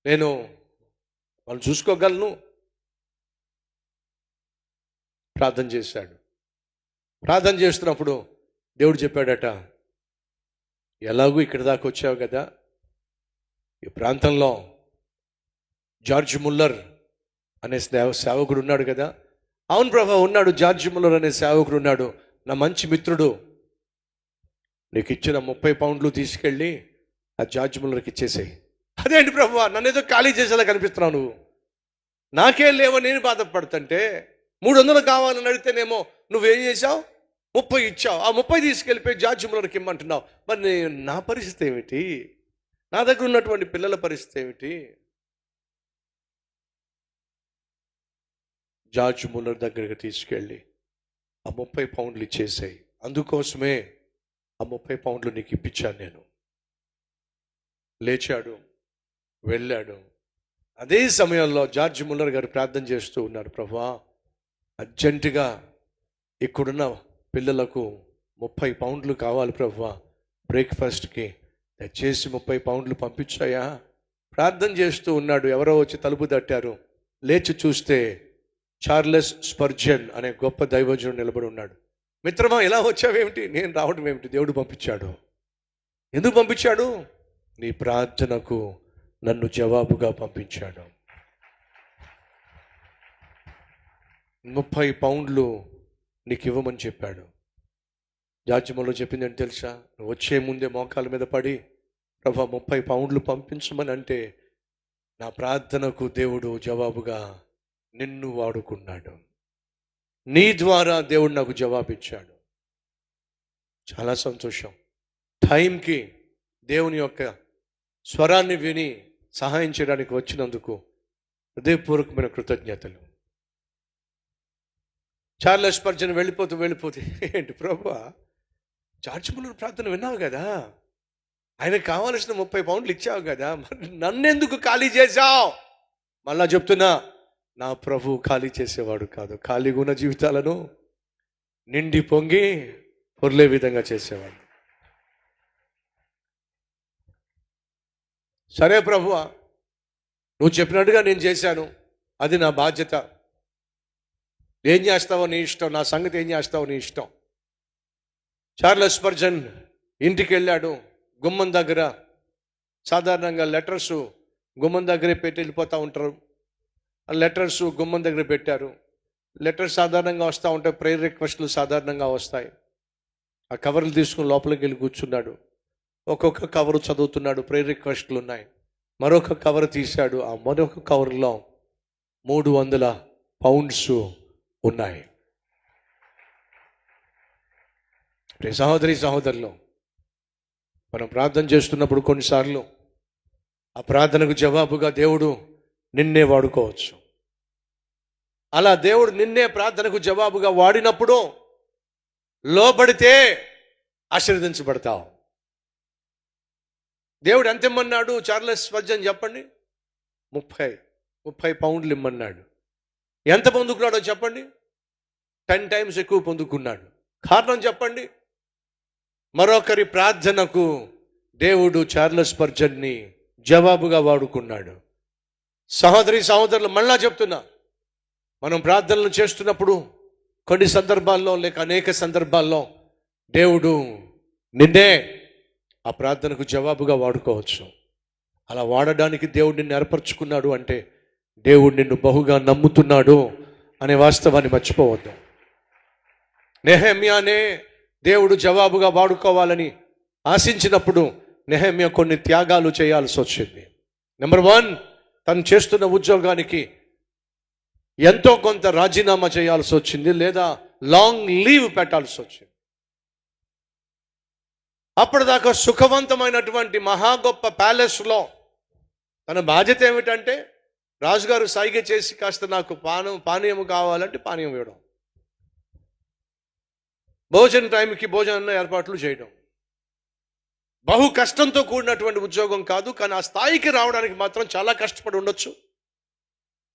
నేను వాళ్ళు చూసుకోగలను? ప్రార్థన చేశాడు. ప్రార్థన చేస్తున్నప్పుడు దేవుడు చెప్పాడట, ఎలాగూ ఇక్కడి దాకా వచ్చావు కదా, ఈ ప్రాంతంలో జార్జ్ ముల్లర్ అనే సేవకుడు ఉన్నాడు కదా. అవును ప్రభా, ఉన్నాడు, జార్జ్ ముల్లర్ అనే సేవకుడు ఉన్నాడు, నా మంచి మిత్రుడు. నీకు ఇచ్చిన 30 పౌండ్లు తీసుకెళ్ళి ఆ జార్జ్ ముల్లర్కి ఇచ్చేసేయి. అదేంటి ప్రభువా, నన్ను ఏదో ఖాళీ చేసేలా కనిపిస్తున్నావు నువ్వు. నాకేం లేవో నేను బాధపడుతుంటే 300 కావాలని అడిగితేనేమో నువ్వేం చేసావు? 30 ఇచ్చావు. ఆ 30 తీసుకెళ్ళిపోయి జార్జ్ ముల్లర్కి ఇమ్మంటున్నావు. మరి నా పరిస్థితి ఏమిటి? నా దగ్గర ఉన్నటువంటి పిల్లల పరిస్థితి ఏమిటి? జార్జ్ ముల్లర్ దగ్గరికి తీసుకెళ్ళి ఆ 30 పౌండ్లు ఇచ్చేసాయి, అందుకోసమే ఆ 30 పౌండ్లు నీకు ఇప్పించాను నేను. లేచాడు, వెళ్ళాడు. అదే సమయంలో జార్జ్ ముల్లర్ గారు ప్రార్థన చేస్తూ ఉన్నారు, ప్రభువా అర్జెంటుగా ఇక్కడున్న పిల్లలకు 30 పౌండ్లు కావాలి ప్రభువా, బ్రేక్ఫాస్ట్కి దయచేసి 30 పౌండ్లు పంపించాయా. ప్రార్థన చేస్తూ ఉన్నాడు. ఎవరో వచ్చి తలుపు తట్టారు. లేచి చూస్తే చార్లెస్ స్పర్జన్ అనే గొప్ప దైవజనుడు నిలబడి ఉన్నాడు. మిత్రమా, ఎలా వచ్చావేమిటి? నేను రావడం ఏమిటి? దేవుడు పంపించాడు. ఎందుకు పంపించాడు? నీ ప్రార్థనకు నన్ను జవాబుగా పంపించాడు. 30 పౌండ్లు నీకు ఇవ్వమని చెప్పాడు. జార్జిమలో చెప్పిందని తెలుసా? వచ్చే ముందే మోకాల మీద పడి ప్రభా 30 పౌండ్లు పంపించమని అంటే నా ప్రార్థనకు దేవుడు జవాబుగా నిన్ను వాడుకున్నాడు. నీ ద్వారా దేవుడు నాకు జవాబిచ్చాడు. చాలా సంతోషం. టైంకి దేవుని యొక్క స్వరాన్ని విని సహాయం చేయడానికి వచ్చినందుకు హృదయపూర్వకమైన కృతజ్ఞతలు. చార్లెస్ స్పర్జన్ వెళ్ళిపోతే ఏంటి ప్రభువా, జార్జ్ ముల్లర్ ప్రార్థన విన్నావు కదా, ఆయనకు కావాల్సిన 30 పౌండ్లు ఇచ్చావు కదా, మరి నన్నెందుకు ఖాళీ చేశావు? మళ్ళా చెప్తున్నా, నా ప్రభు ఖాళీ చేసేవాడు కాదు, ఖాళీగా ఉన్న జీవితాలను నిండి పొంగి పొర్లే విధంగా చేసేవాడు. సరే ప్రభువా, నువ్వు చెప్పినట్టుగా నేను చేశాను, అది నా బాధ్యత. ఏం చేస్తావో నీ ఇష్టం, నా సంగతి ఏం చేస్తావో నీ ఇష్టం. చార్లెస్ స్పర్జన్ ఇంటికి వెళ్ళాడు. గుమ్మం దగ్గర సాధారణంగా లెటర్స్ గుమ్మం దగ్గరే పెట్టి వెళ్ళిపోతూ ఉంటారు. ఆ లెటర్స్ గుమ్మం దగ్గర పెట్టారు. లెటర్స్ సాధారణంగా వస్తూ ఉంటాయి, ప్రేయర్ రిక్వెస్ట్లు సాధారణంగా వస్తాయి. ఆ కవర్లు తీసుకుని లోపలికి వెళ్ళి కూర్చున్నాడు. ఒక్కొక్క కవరు చదువుతున్నాడు, ప్రేయర్ రిక్వెస్ట్లు ఉన్నాయి. మరొక కవర్ తీశాడు. ఆ మరొక కవర్లో 300 పౌండ్స్ ఉన్నాయి. సహోదరి సహోదరులు, మనం ప్రార్థన చేస్తున్నప్పుడు కొన్నిసార్లు ఆ ప్రార్థనకు జవాబుగా దేవుడు నిన్నే వాడుకోవచ్చు. అలా దేవుడు నిన్నే ప్రార్థనకు జవాబుగా వాడినప్పుడు లోబడితే ఆశీర్వదించబడతావు. దేవుడు ఎంత ఇమ్మన్నాడు చార్లెస్ స్పర్జన్ చెప్పండి? 30 పౌండ్లు ఇమ్మన్నాడు. ఎంత పొందుకున్నాడో చెప్పండి? 10 టైమ్స్ ఎక్కువ పొందుకున్నాడు. కారణం చెప్పండి? మరొకరి ప్రార్థనకు దేవుడు చార్లెస్ స్పర్జన్ని జవాబుగా వాడుకున్నాడు. సహోదరి సహోదరులు, మళ్ళా చెప్తున్నా, మనం ప్రార్థనలు చేస్తున్నప్పుడు కొన్ని సందర్భాల్లో లేక అనేక సందర్భాల్లో దేవుడు నిన్నే ఆ ప్రార్థనకు జవాబుగా వాడుకోవచ్చు. అలా వాడడానికి దేవుడు నిన్ను ఏర్పరచుకున్నాడు అంటే దేవుడు నిన్ను బహుగా నమ్ముతున్నాడు అనే వాస్తవాన్ని మర్చిపోవద్దు. నెహెమ్యానే దేవుడు జవాబుగా వాడుకోవాలని ఆశించినప్పుడు నెహెమ్యా కొన్ని త్యాగాలు చేయాల్సి వచ్చింది. నెంబర్ 1, తను చేస్తున్న ఉద్యోగానికి ఎంతో కొంత రాజీనామా చేయాల్సి వచ్చింది, లేదా లాంగ్ లీవ్ పెట్టాల్సి వచ్చింది. అప్పటిదాకా సుఖవంతమైనటువంటి మహా గొప్ప ప్యాలెస్లో తన బాధ్యత ఏమిటంటే రాజుగారు సైగ చేసి కాస్త నాకు పానీయం కావాలంటే పానీయం ఇవ్వడం, భోజన టైంకి భోజనం ఏర్పాట్లు చేయడం. బహు కష్టంతో కూడినటువంటి ఉద్యోగం కాదు, కానీ ఆ స్థాయికి రావడానికి మాత్రం చాలా కష్టపడి ఉండొచ్చు.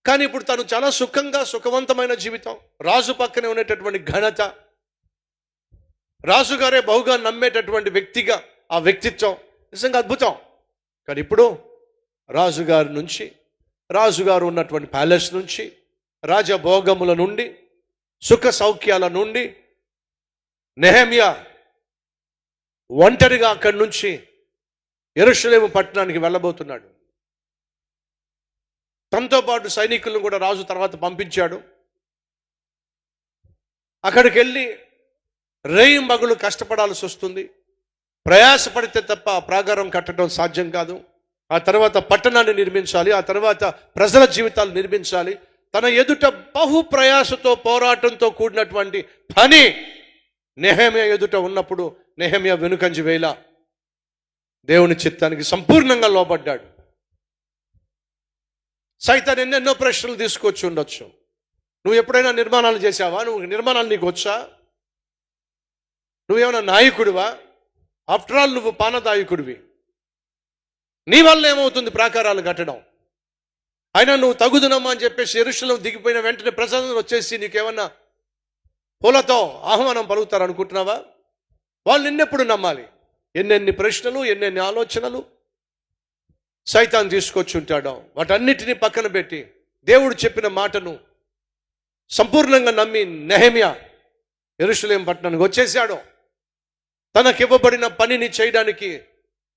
కానీ ఇప్పుడు తను చాలా సుఖవంతమైన జీవితం, రాజు పక్కనే ఉండేటటువంటి ఘనత, రాజుగారే బహుగా నమ్మేటటువంటి వ్యక్తిగా ఆ వ్యక్తిత్వం నిజంగా అద్భుతం. కానీ ఇప్పుడు రాజుగారు ఉన్నటువంటి ప్యాలెస్ నుంచి, రాజభోగముల నుండి, సుఖ సౌఖ్యాల నుండి నెహెమ్యా ఒంటరిగా అక్కడి నుంచి యెరూషలేము పట్టణానికి వెళ్ళబోతున్నాడు. తనతో పాటు సైనికులను కూడా రాజు తర్వాత పంపించాడు. అక్కడికి వెళ్ళి రేయింబగలు కష్టపడాల్సి వస్తుంది. ప్రయాసపడితే తప్ప ప్రాకారం కట్టడం సాధ్యం కాదు. ఆ తర్వాత పట్టణాన్ని నిర్మించాలి, ఆ తర్వాత ప్రజల జీవితాలు నిర్మించాలి. తన ఎదుట బహు ప్రయాసతో పోరాటంతో కూడినటువంటి పని నెహెమ్యా ఎదుట ఉన్నప్పుడు నెహెమ్యా వెనుకంజి వేళ దేవుని చిత్తానికి సంపూర్ణంగా లోబడ్డాడు. సైతాన్ ఎన్నెన్నో ప్రశ్నలు తీసుకొచ్చి ఉండొచ్చు. నువ్వు ఎప్పుడైనా నిర్మాణాలు చేశావా? నిర్మాణాలు నీకు వచ్చా? నువ్వేమైనా నాయకుడివా? ఆఫ్టర్ ఆల్ నువ్వు పానదాయకుడివి. నీ వల్ల ఏమవుతుంది ప్రాకారాలు కట్టడం? అయినా నువ్వు తగుదునమ్మా అని చెప్పేసి యెరూషలేము దిగిపోయిన వెంటనే ప్రజలు వచ్చేసి నీకేమన్నా పూలతో ఆహ్వానం పలుకుతారు అనుకుంటున్నావా? వాళ్ళు నిన్నెప్పుడు నమ్మాలి? ఎన్నెన్ని ప్రశ్నలు, ఎన్నెన్ని ఆలోచనలు సైతాన్ తీసుకొచ్చి ఉంటాడో వాటన్నిటినీ పక్కన పెట్టి దేవుడు చెప్పిన మాటను సంపూర్ణంగా నమ్మి నెహెమ్యా యెరూషలేము పట్టణానికి వచ్చేసాడు. తనకివ్వబడిన పనిని చేయడానికి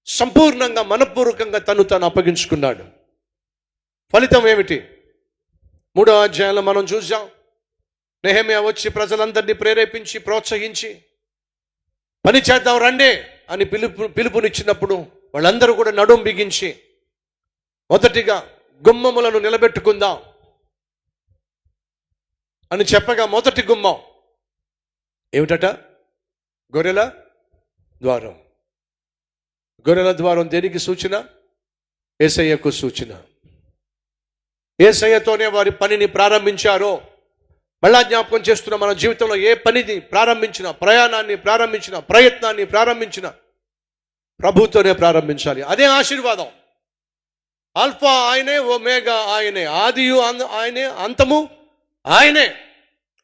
సంపూర్ణంగా మనపూర్వకంగా తను అప్పగించుకున్నాడు. ఫలితం ఏమిటి? 3వ అధ్యాయంలో మనం చూసాం. నెహెమ్యా వచ్చి ప్రజలందరినీ ప్రేరేపించి ప్రోత్సహించి పని చేద్దాం రండి అని పిలుపునిచ్చినప్పుడు వాళ్ళందరూ కూడా నడుం బిగించి మొదటిగా గుమ్మములను నిలబెట్టుకుందాం అని చెప్పగా మొదటి గుమ్మం ఏమిటట? గొర్రెల ద్వారం. గొర్రెల ద్వారం దేనికి సూచన? యేసయ్యకు సూచన. యేసయ్యతోనే వారి పనిని ప్రారంభించారో. మళ్ళా జ్ఞాపకం చేస్తున్న మన జీవితంలో ఏ పనిని ప్రారంభించిన, ప్రయాణాన్ని ప్రారంభించిన, ప్రయత్నాన్ని ప్రారంభించిన ప్రభుతోనే ప్రారంభించాలి. అదే ఆశీర్వాదం. ఆల్ఫా ఆయనే, ఒమేగా ఆయనే, ఆదియు ఆయనే, అంతము ఆయనే.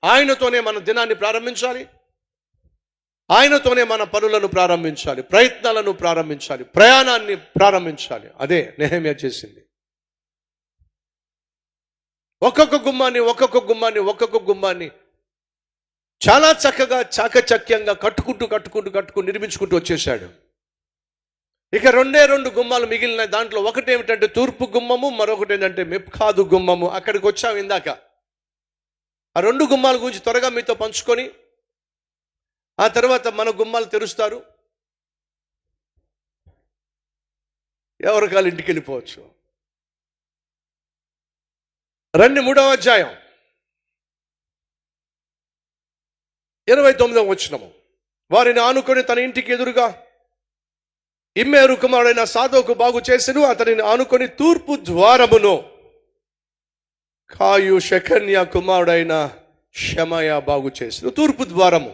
ఆయనతోనే మన దినాన్ని ప్రారంభించాలి. ఆయనతోనే మన పనులను ప్రారంభించాలి, ప్రయత్నాలను ప్రారంభించాలి, ప్రయాణాన్ని ప్రారంభించాలి. అదే నెహెమ్యా చేసింది. ఒక్కొక్క గుమ్మాన్ని చాలా చక్కగా చాకచక్యంగా కట్టుకుంటూ నిర్మించుకుంటూ వచ్చేసాడు. ఇక 2 గుమ్మాలు మిగిలిన. దాంట్లో ఒకటి ఏమిటంటే తూర్పు గుమ్మము, మరొకటి ఏంటంటే మిప్కాదు గుమ్మము. అక్కడికి వచ్చాము ఇందాక. ఆ 2 గుమ్మాల గురించి త్వరగా మీతో పంచుకొని ఆ తర్వాత మన గుమ్మాలు తెరుస్తారు. ఎవరికాలు ఇంటికి వెళ్ళిపోవచ్చు. రండి 3వ అధ్యాయం 29వ వచనము. వారిని ఆనుకొని తన ఇంటికి ఎదురుగా ఇమ్మేరు కుమారుడైన సాదోకు బాగు చేసెను. అతనిని ఆనుకొని తూర్పు ద్వారమును కాయు షెకన్యా కుమారుడైన షమయా బాగు చేసెను. తూర్పు ద్వారము.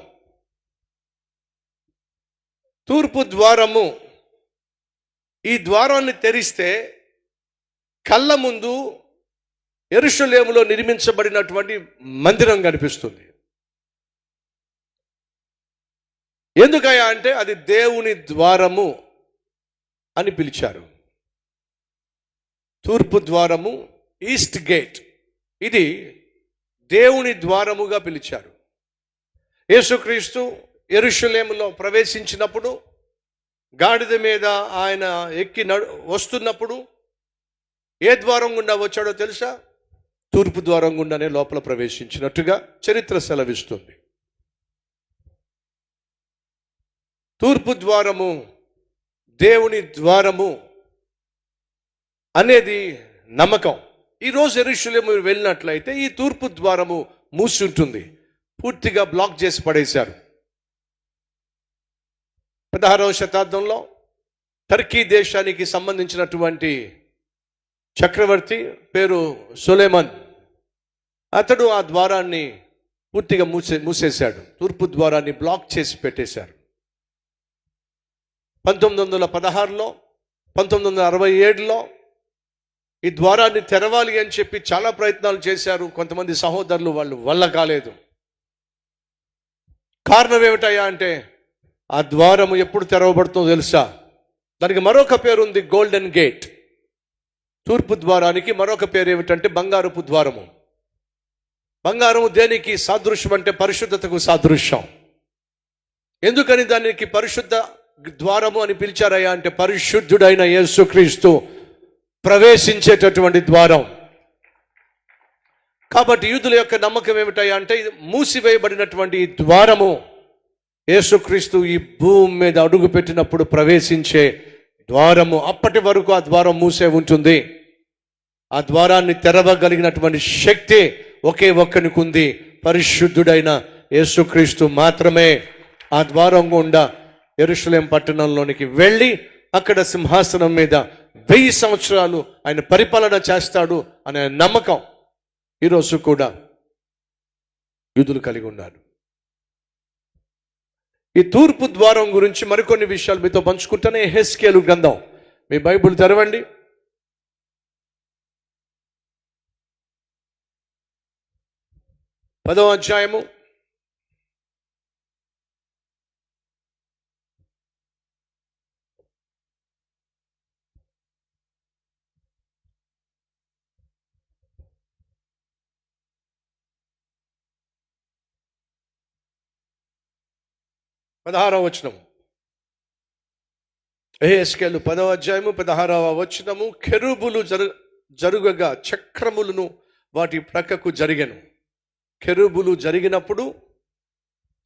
ఈ ద్వారాన్ని తెరిస్తే కళ్ళ ముందు యెరూషలేములో నిర్మించబడినటువంటి మందిరం కనిపిస్తుంది. ఎందుకయ్యా అంటే అది దేవుని ద్వారము అని పిలిచారు. తూర్పు ద్వారము, ఈస్ట్ గేట్, ఇది దేవుని ద్వారముగా పిలిచారు. యేసుక్రీస్తు యెరూషలేములో ప్రవేశించినప్పుడు గాడిద మీద ఆయన ఎక్కి వస్తున్నప్పుడు ఏ ద్వారం గుండా వచ్చాడో తెలుసా? తూర్పు ద్వారం గుండానే లోపల ప్రవేశించినట్టుగా చరిత్ర సెలవిస్తుంది. తూర్పు ద్వారము, దేవుని ద్వారము అనేది నమ్మకం. ఈరోజు యెరూషలేము వెళ్ళినట్లయితే ఈ తూర్పు ద్వారము మూసి ఉంటుంది. పూర్తిగా బ్లాక్ చేసి పడేశారు. 16వ శతాబ్దంలో టర్కీ దేశానికి సంబంధించినటువంటి చక్రవర్తి పేరు సొలెమన్. అతడు ఆ ద్వారాన్ని పూర్తిగా మూసేశాడు. తూర్పు ద్వారాన్ని బ్లాక్ చేసి పెట్టేశారు. 1916లో 1967లో ఈ ద్వారాన్ని తెరవాలి అని చెప్పి చాలా ప్రయత్నాలు చేశారు కొంతమంది సహోదరులు. వాళ్ళు వల్ల కాలేదు. కారణం ఏమిటయ్యా అంటే ఆ ద్వారము ఎప్పుడు తెరవబడుతుందో తెలుసా? దానికి మరొక పేరు ఉంది, గోల్డెన్ గేట్. తూర్పు ద్వారానికి మరొక పేరు ఏమిటంటే బంగారపు ద్వారము. బంగారము దేనికి సాదృశ్యం అంటే పరిశుద్ధతకు సాదృశ్యం. ఎందుకని దానికి పరిశుద్ధ ద్వారము అని పిలిచారయ్యా అంటే పరిశుద్ధుడైన యేసుక్రీస్తు ప్రవేశించేటటువంటి ద్వారం. కాబట్టి యూదుల యొక్క నమ్మకం ఏమిటయ్యా అంటే మూసివేయబడినటువంటి ఈ ద్వారము యేసుక్రీస్తు ఈ భూమి మీద అడుగు పెట్టినప్పుడు ప్రవేశించే ద్వారము. అప్పటి వరకు ఆ ద్వారం మూసే ఉంటుంది. ఆ ద్వారాన్ని తెరవగలిగినటువంటి శక్తి ఒకే ఒక్కనికి ఉంది, పరిశుద్ధుడైన యేసుక్రీస్తు మాత్రమే. ఆ ద్వారం గుండా యెరూషలేము పట్టణంలోనికి వెళ్ళి అక్కడ సింహాసనం మీద 1000 సంవత్సరాలు ఆయన పరిపాలన చేస్తాడు అనే నమ్మకం ఈరోజు కూడా యూదులు కలిగి ఉన్నారు. ఈ తూర్పు ద్వారం గురించి మరికొన్ని విషయాలు మీతో పంచుకుంటానే. యెహెజ్కేలు గ్రంథం, మీ బైబిల్ తెరవండి. 10వ అధ్యాయము. పదహారవ వచనం. యెహెజ్కేలు 10వ అధ్యాయము 16వ వచనము. కెరూబులు జరుగగా చక్రములను వాటి ప్రక్కకు జరిగెను. కెరూబులు జరిగినప్పుడు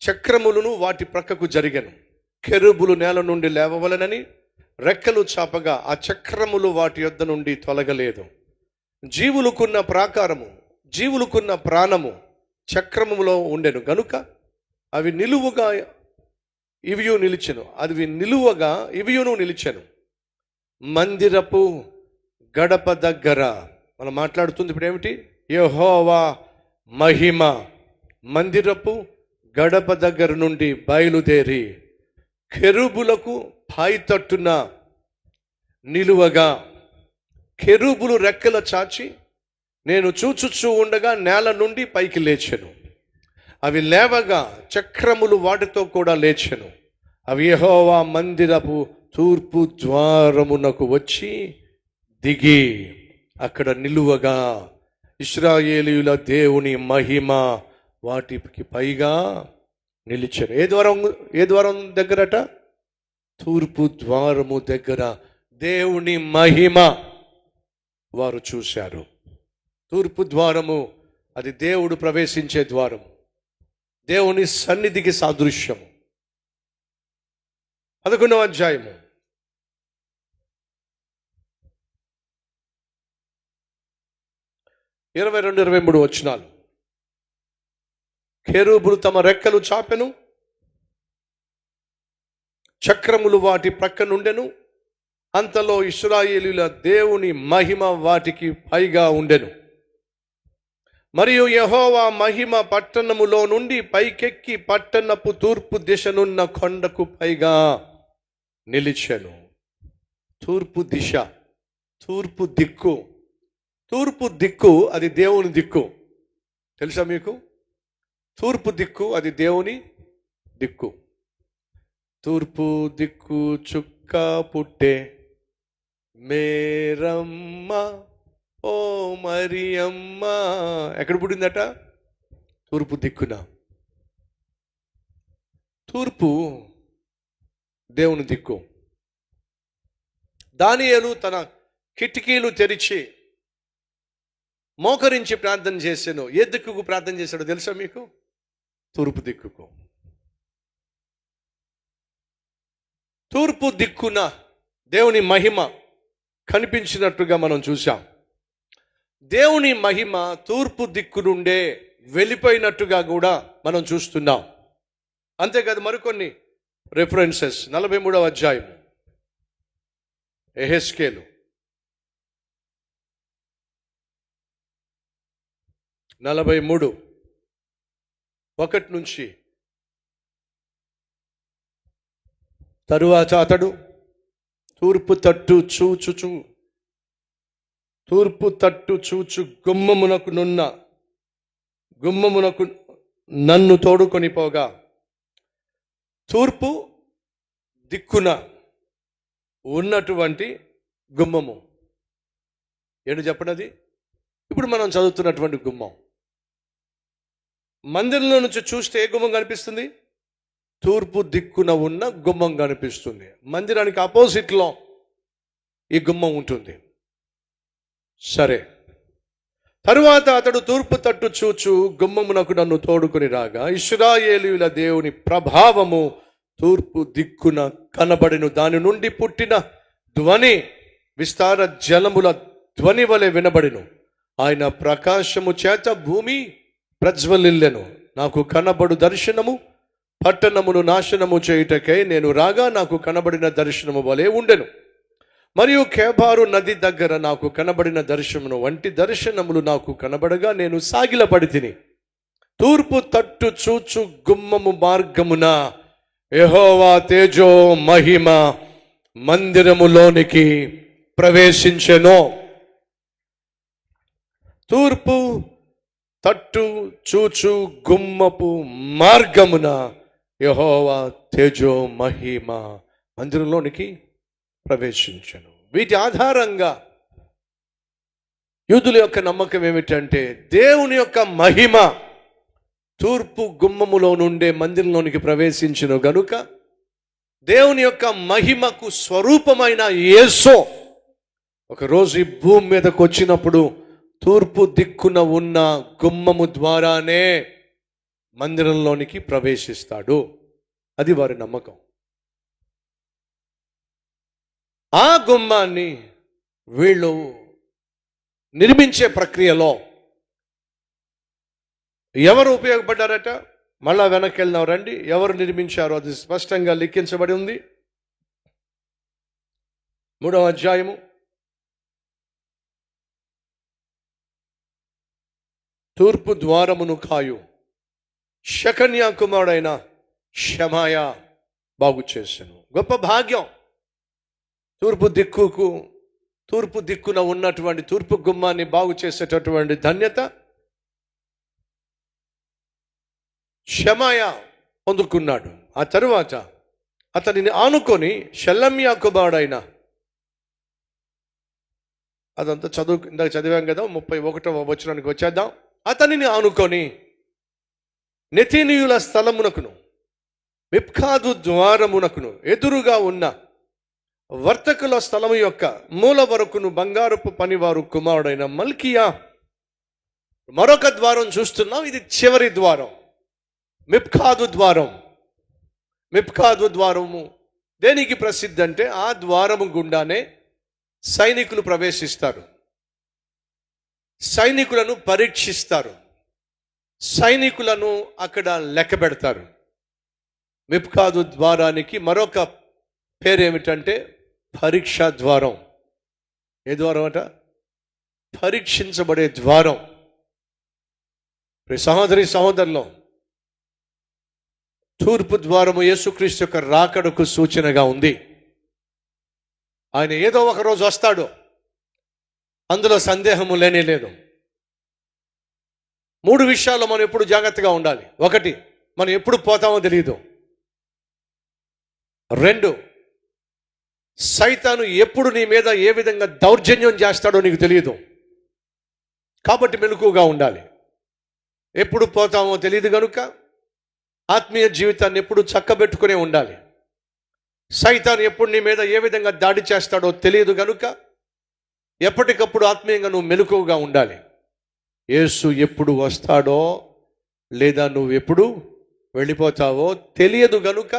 చక్రములను వాటి ప్రక్కకు జరిగెను. కెరూబులు నేల నుండి లేవవలెనని రెక్కలు చాపగా ఆ చక్రములు వాటి యొద్ద నుండి తొలగలేదు. జీవులకున్న ప్రాకారము, జీవులకున్న ప్రాణము చక్రములో ఉండెను గనుక అవి నిలువుగా ఇవియు నిలిచెను. అది నిలువగా ఇవియును నిలిచెను. మందిరపు గడప దగ్గర మనం మాట్లాడుతుంది ఇప్పుడు ఏమిటి? యెహోవా మహిమ మందిరపు గడప దగ్గర నుండి బయలుదేరి కెరూబులకు పైతట్టున నిలువగా, కెరూబులు రెక్కల చాచి నేను చూచుచూ ఉండగా నేల నుండి పైకి లేచెను. అవి లేవగా చక్రములు వాటితో కూడా లేచెను. అవి యెహోవా మందిరపు తూర్పు ద్వారమునకు వచ్చి దిగి అక్కడ నిలువగా ఇశ్రాయేలీయుల దేవుని మహిమ వాటికి పైగా నిలిచెను. ఏ ద్వారం దగ్గరట? తూర్పు ద్వారము దగ్గర దేవుని మహిమ వారు చూశారు. తూర్పు ద్వారము అది దేవుడు ప్రవేశించే ద్వారము, దేవుని సన్నిధికి సాదృశ్యము. 11వ అధ్యాయము 22-23 వచనాలు. కెరూబులు తమ రెక్కలు చాపెను, చక్రములు వాటి ప్రక్క నుండెను. అంతలో ఇశ్రాయేలీయుల దేవుని మహిమ వాటికి పైగా ఉండెను. మరియు యెహోవా మహిమ పట్టణములో నుండి పైకెక్కి పట్టణపు తూర్పు దిశనున్న కొండకు పైగా నిలిచెను. తూర్పు దిశ, తూర్పు దిక్కు. తూర్పు దిక్కు అది దేవుని దిక్కు. తెలుసా మీకు? తూర్పు దిక్కు అది దేవుని దిక్కు. తూర్పు దిక్కు చుక్క పుట్టే మేరమ్మ ఓ మరియమ్మ. ఎక్కడ పుట్టిందట? తూర్పు దిక్కున. తూర్పు దేవుని దిక్కు. దానియేలు తన కిటికీలు తెరిచి మోకరించి ప్రార్థన చేశాను. ఏ దిక్కుకు ప్రార్థన చేశాడో తెలుసా మీకు? తూర్పు దిక్కుకు. తూర్పు దిక్కున దేవుని మహిమ కనిపించినట్టుగా మనం చూసాం. దేవుని మహిమ తూర్పు దిక్కు నుండే వెళ్ళిపోయినట్టుగా కూడా మనం చూస్తున్నాం. అంతేకాదు మరికొన్ని రెఫరెన్సెస్. 43వ అధ్యాయం యెహెజ్కేలు 43:1 తరువాత అతడు తూర్పు తట్టు చూచు గుమ్మమునకు నన్ను తోడుకొని పోగా, తూర్పు దిక్కున ఉన్నటువంటి గుమ్మము ఏంటి చెప్పనది? ఇప్పుడు మనం చదువుతున్నటువంటి గుమ్మం. మందిరంలో నుంచి చూస్తే ఏ గుమ్మం కనిపిస్తుంది? తూర్పు దిక్కున ఉన్న గుమ్మం కనిపిస్తుంది. మందిరానికి ఆపోజిట్లో ఈ గుమ్మం ఉంటుంది. సరే, తరువాత అతడు తూర్పు తట్టు చూచు గుమ్మమునకు నన్ను తోడుకొని రాగా, ఇశ్రాయేలీయుల దేవుని ప్రభావము తూర్పు దిక్కున కనబడెను. దాని నుండి పుట్టిన ధ్వని విస్తార జలముల ధ్వని వలె వినబడెను. ఆయన ప్రకాశము చేత భూమి ప్రజ్వలిల్లెను. నాకు కనబడు దర్శనము పట్టణమును నాశనము చేయుటకై నేను రాగా నాకు కనబడిన దర్శనము వలె ఉండెను. మరియు కేబారు నది దగ్గర నాకు కనబడిన దర్శనమును వంటి దర్శనములు నాకు కనబడగా నేను సాగిలపడి తిని తూర్పు తట్టు చూచు గుమ్మము మార్గమున యెహోవా తేజో మహిమ మందిరములోనికి ప్రవేశించెను. తూర్పు తట్టు చూచు గుమ్మపు మార్గమున యెహోవా తేజో మహిమ మందిరంలోనికి ప్రవేశించెను. వీటి ఆధారంగా యూదుల యొక్క నమ్మకం ఏమిటంటే దేవుని యొక్క మహిమ తూర్పు గుమ్మములో నుండే మందిరంలోనికి ప్రవేశించిన గనుక దేవుని యొక్క మహిమకు స్వరూపమైన యేసు ఒకరోజు ఈ భూమి మీదకు వచ్చినప్పుడు తూర్పు దిక్కున ఉన్న గుమ్మము ద్వారానే మందిరంలోనికి ప్రవేశిస్తాడు. అది వారి నమ్మకం. ఆ గుమ్మాన్ని వీళ్ళు నిర్మించే ప్రక్రియలో ఎవరు ఉపయోగపడ్డారట? మళ్ళా వెనక్కి వెళ్దాం రండి. ఎవరు నిర్మించారో అది స్పష్టంగా లిఖించబడి ఉంది. 3వ అధ్యాయము 'తూర్పు ద్వారమును కాయు షెకన్యా కుమారుడైన షమాయా బాగు చేసెను.' గొప్ప భాగ్యం. తూర్పు దిక్కున ఉన్నటువంటి తూర్పు గుమ్మాన్ని బాగు చేసేటటువంటి ధన్యత షమాయా పొందుకున్నాడు. ఆ తరువాత అతనిని ఆనుకొని షెలమ్యా కుమారుడైన, అదంతా ఇందాక చదివాం కదా, 31వ వచనానికి వచ్చేద్దాం. అతనిని ఆనుకొని నెతీనీయుల స్థలమునకును మిప్కాదు ద్వారమునకును ఎదురుగా ఉన్న వర్తకుల స్థలము యొక్క మూల వరకును బంగారపు పనివారు కుమారుడైన మల్కియా మరొక ద్వారం చూస్తున్నాం. ఇది చివరి ద్వారం, మిప్కాదు ద్వారం. మిప్కాదు ద్వారము దేనికి ప్రసిద్ధి అంటే ఆ ద్వారము గుండానే సైనికులు ప్రవేశిస్తారు, సైనికులను పరీక్షిస్తారు, సైనికులను అక్కడ లెక్క పెడతారు. మిప్కాదు ద్వారానికి మరొక పేరేమిటంటే పరీక్షా ద్వారం. ఏ ద్వారం అట? పరీక్షించబడే ద్వారం. సహోదరులు, తూర్పు ద్వారము యేసుక్రీస్తు యొక్క రాకడకు సూచనగా ఉంది. ఆయన ఏదో ఒక రోజు వస్తాడు, అందులో సందేహము లేనే లేదు. 3 విషయాల్లో మనం ఎప్పుడు జాగ్రత్తగా ఉండాలి. 1, మనం ఎప్పుడు పోతామో తెలియదు. 2, సైతాను ఎప్పుడు నీ మీద ఏ విధంగా దౌర్జన్యం చేస్తాడో నీకు తెలియదు. కాబట్టి మెలకువగా ఉండాలి. ఎప్పుడు పోతామో తెలియదు కనుక ఆత్మీయ జీవితాన్ని ఎప్పుడు చక్కబెట్టుకునే ఉండాలి. సైతాను ఎప్పుడు నీ మీద ఏ విధంగా దాడి చేస్తాడో తెలియదు కనుక ఎప్పటికప్పుడు ఆత్మీయంగా నువ్వు మెలకువగా ఉండాలి. యేసు ఎప్పుడు వస్తాడో లేదా నువ్వు ఎప్పుడు వెళ్ళిపోతావో తెలియదు గనుక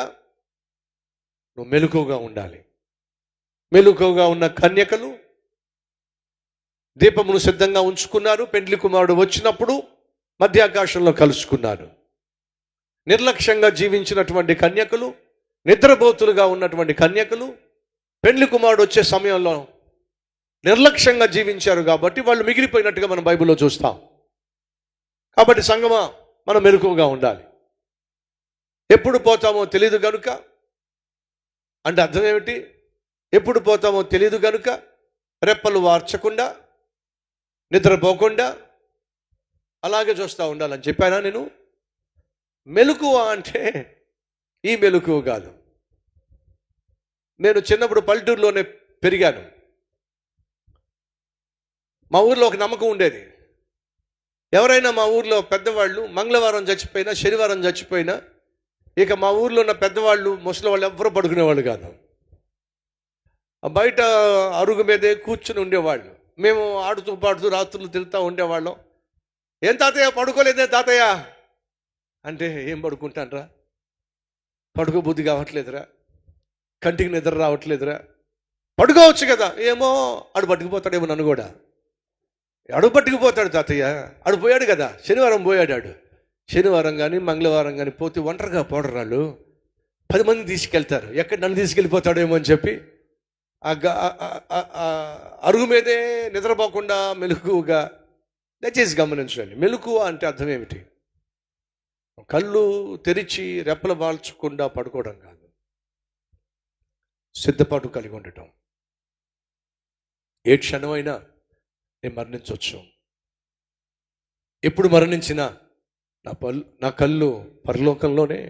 నువ్వు మెలకువగా ఉండాలి. మెలకువగా ఉన్న కన్యకలు దీపమును సిద్ధంగా ఉంచుకున్నారు. పెండ్లి కుమారుడు వచ్చినప్పుడు మధ్యాకాశంలో కలుసుకున్నారు. నిర్లక్ష్యంగా జీవించినటువంటి కన్యకలు, నిద్రపోతులుగా ఉన్నటువంటి కన్యకలు పెండ్లి కుమారుడు వచ్చే సమయంలో నిర్లక్ష్యంగా జీవించారు కాబట్టి వాళ్ళు మిగిలిపోయినట్టుగా మనం బైబిల్లో చూస్తాం. కాబట్టి సంగమా, మనం మెలకువగా ఉండాలి. ఎప్పుడు పోతామో తెలియదు కనుక అంటే అర్థం ఏమిటి? ఎప్పుడు పోతామో తెలియదు కనుక రెప్పలు వార్చకుండా, నిద్రపోకుండా అలాగే చూస్తూ ఉండాలని చెప్పానా నేను? మెలకువ అంటే ఈ మెలకువ కాదు. నేను చిన్నప్పుడు పల్లెటూరులోనే పెరిగాను. మా ఊర్లో ఒక నమ్మకం ఉండేది. ఎవరైనా మా ఊర్లో పెద్దవాళ్ళు మంగళవారం చచ్చిపోయినా, శనివారం చచ్చిపోయినా ఇక మా ఊర్లో ఉన్న పెద్దవాళ్ళు, ముసలి వాళ్ళు ఎవ్వరూ పడుకునేవాళ్ళు కాదు. బయట అరుగు మీదే కూర్చుని ఉండేవాళ్ళు. మేము ఆడుతూ పాడుతూ రాత్రులు తిరుగుతూ ఉండేవాళ్ళం. ఏం తాతయ్య పడుకోలేదే తాతయ్య అంటే, ఏం పడుకుంటానరా, పడుకోబుద్ధి కావట్లేదురా, కంటికి నిద్ర రావట్లేదురా, పడుకోవచ్చు కదా. ఏమో ఆడు పట్టుకుపోతాడేమో నన్ను కూడా. అడుగు పట్టుకుపోతాడు తాతయ్య, ఆడు పోయాడు కదా, శనివారం పోయాడు ఆడు. శనివారం కానీ మంగళవారం కానీ పోతే ఒంటరిగా పోడరు వాళ్ళు, 10 మంది తీసుకెళ్తారు. ఎక్కడ నన్ను తీసుకెళ్ళిపోతాడేమో అని చెప్పి అరుగు మీదే నిద్రపోకుండా మెలకువగా. దయచేసి గమనించండి, మెలకువ అంటే అర్థం ఏమిటి? కళ్ళు తెరిచి రెప్పలు వాల్చకుండా పడుకోవడం కాదు, సిద్ధపాటు కలిగి ఉండటం. ఏ క్షణమైనా నేను మరణించవచ్చు. ఎప్పుడు మరణించినా నా కళ్ళు పరలోకంలోనే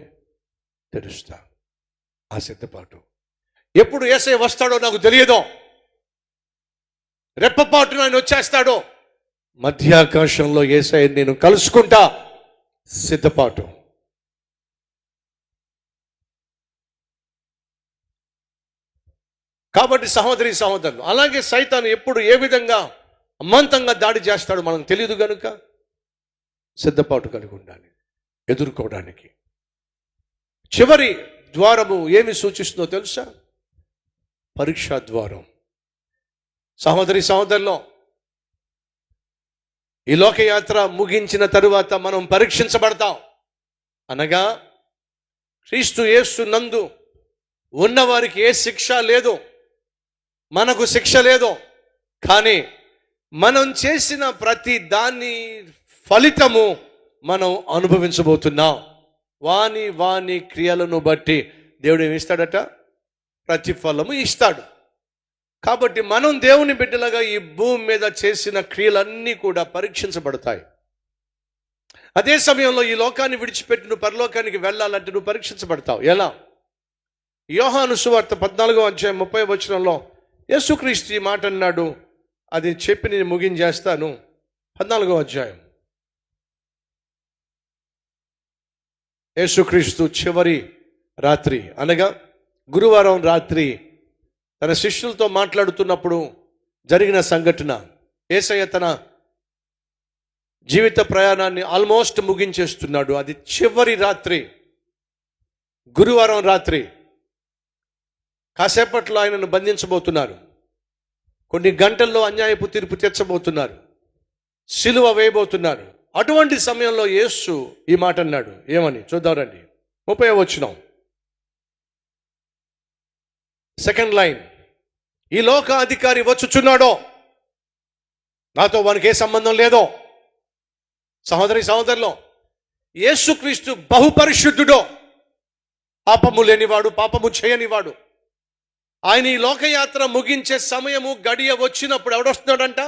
తెరుస్తా. ఆ సిద్ధపాటు. ఎప్పుడు యేసయ్య వస్తాడో నాకు తెలియదో, రెప్పపాటున ఆయన వచ్చేస్తాడో, మధ్యాకాశంలో యేసయ్య నేను కలుసుకుంటా. సిద్ధపాటు. కాబట్టి సహోదరి సహోదరులు, అలాగే సైతాను ఎప్పుడు ఏ విధంగా అమాంతంగా దాడి చేస్తాడో మనకు తెలియదు కనుక సిద్ధపాటు కలిగి ఉండాలి ఎదుర్కోవడానికి. చివరి ద్వారము ఏమి సూచిస్తుందో తెలుసా? పరీక్షా ద్వారం. సహోదరి సహోదరులు, ఈ లోకయాత్ర ముగించిన తరువాత మనం పరీక్షించబడతాం. అనగా క్రీస్తు యేసు నందు ఉన్నవారికి ఏ శిక్ష లేదు, మనకు శిక్ష లేదు. కానీ మనం చేసిన ప్రతి దాని ఫలితము మనం అనుభవించబోతున్నాం. వాని క్రియలను బట్టి దేవుడు ఏమి ఇస్తాడట? ప్రతిఫలము ఇస్తాడు. కాబట్టి మనం దేవుని బిడ్డలుగా ఈ భూమి మీద చేసిన క్రియలన్నీ కూడా పరీక్షించబడతాయి. అదే సమయంలో ఈ లోకాన్ని విడిచిపెట్టి నువ్వు పరలోకానికి వెళ్ళాలంటే నువ్వు పరీక్షించబడతావు. ఎలా? యోహాను సువార్త 14:30 యేసుక్రీస్తు ఈ మాట అన్నాడు. అది చెప్పి నేను ముగించేస్తాను. 14 యేసుక్రీస్తు చివరి రాత్రి అనగా గురువారం రాత్రి తన శిష్యులతో మాట్లాడుతున్నప్పుడు జరిగిన సంఘటన. యేసయ్య తన జీవిత ప్రయాణాన్ని ఆల్మోస్ట్ ముగించేస్తున్నాడు. అది చివరి రాత్రి, గురువారం రాత్రి. కాసేపట్లో ఆయనను బంధించబోతున్నారు. కొన్ని గంటల్లో అన్యాయపు తీర్పు తీర్చబోతున్నారు, సిలువ వేయబోతున్నారు. అటువంటి సమయంలో యేసు ఈ మాట అన్నాడు. ఏమని చూద్దాం రండి. 30 సెకండ్ లైన్. ఈ లోక అధికారి వచ్చుచున్నాడో, నాతో వానికి ఏ సంబంధం లేదో. సహోదరి సహోదరులు, యేసుక్రీస్తు బహుపరిశుద్ధుడో, పాపము లేనివాడు, పాపము చేయనివాడు. ఆయన ఈ లోకయాత్ర ముగించే సమయము గడియ వచ్చినప్పుడు ఎవడొస్తున్నాడంట?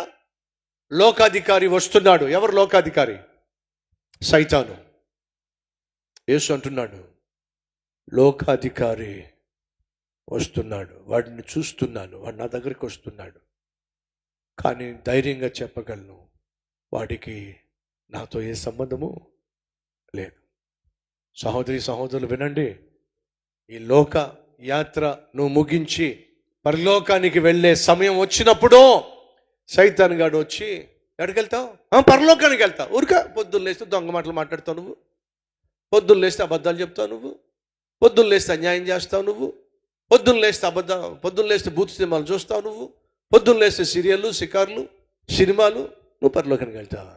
లోకాధికారి వస్తున్నాడు. ఎవరు లోకాధికారి? సైతాను. యేసు అంటున్నాడు, లోకాధికారి వస్తున్నాడు, వాడిని చూస్తున్నాను, వాడు నా దగ్గరికి వస్తున్నాడు. కానీ ధైర్యంగా చెప్పగలను, వాడికి నాతో ఏ సంబంధము లేదు. సహోదరి సహోదరులు వినండి. ఈ లోక యాత్ర నువ్వు ముగించి పరలోకానికి వెళ్ళే సమయం వచ్చినప్పుడు సైతాన్ గాడు వచ్చి, ఎక్కడికి వెళ్తావు? పరలోకానికి వెళ్తావు. ఊరిక పొద్దున్న లేస్తే దొంగ మాటలు మాట్లాడతావు నువ్వు, పొద్దున్న లేస్తే అబద్ధాలు చెప్తావు నువ్వు, పొద్దున్న లేస్తే అన్యాయం చేస్తావు నువ్వు, పొద్దున్న లేస్తే బూత్ సినిమాలు చూస్తావు నువ్వు, పొద్దున్న లేస్తే సీరియళ్ళు, షికార్లు, సినిమాలు. నువ్వు పరలోకానికి వెళ్తావా?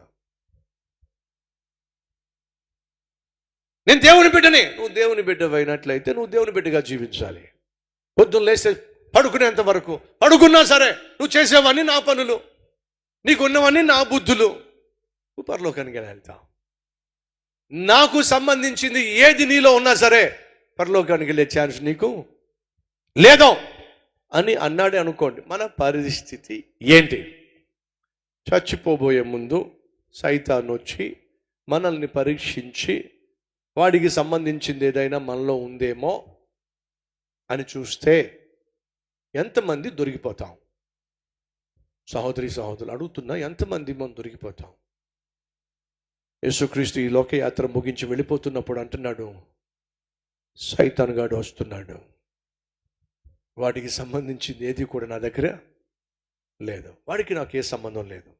నేను దేవుని బిడ్డని. నువ్వు దేవుని బిడ్డ అయినట్లయితే నువ్వు దేవుని బిడ్డగా జీవించాలి. పొద్దున్న లేస్తే పడుకునేంత వరకు పడుకున్నా సరే నువ్వు చేసేవన్నీ నా పనులు, నీకున్నవన్నీ నా బుద్ధులు. నువ్వు పరలోకానికి వెళ్తావు. నాకు సంబంధించింది ఏది నీలో ఉన్నా సరే పరలోకానికి వెళ్ళే ఛాన్స్ నీకు లేదో అని అన్నాడే అనుకోండి. మన పరిస్థితి ఏంటి? చచ్చిపోబోయే ముందు సైతాను వచ్చి మనల్ని పరీక్షించి వాడికి సంబంధించింది ఏదైనా మనలో ఉందేమో అని చూస్తే ఎంతమంది దొరికిపోతాం? సహోదరి సహోదరులు అడుగుతున్నా, ఎంతమంది మనం దొరికిపోతాం? యేసుక్రీస్తు ఈ లోకయాత్ర ముగించి వెళ్ళిపోతున్నప్పుడు అంటున్నాడు, సైతాను గాడు వస్తున్నాడు, వాడికి సంబంధించింది ఏది కూడా నా దగ్గర లేదు, వాడికి నాకు ఏ సంబంధం లేదు.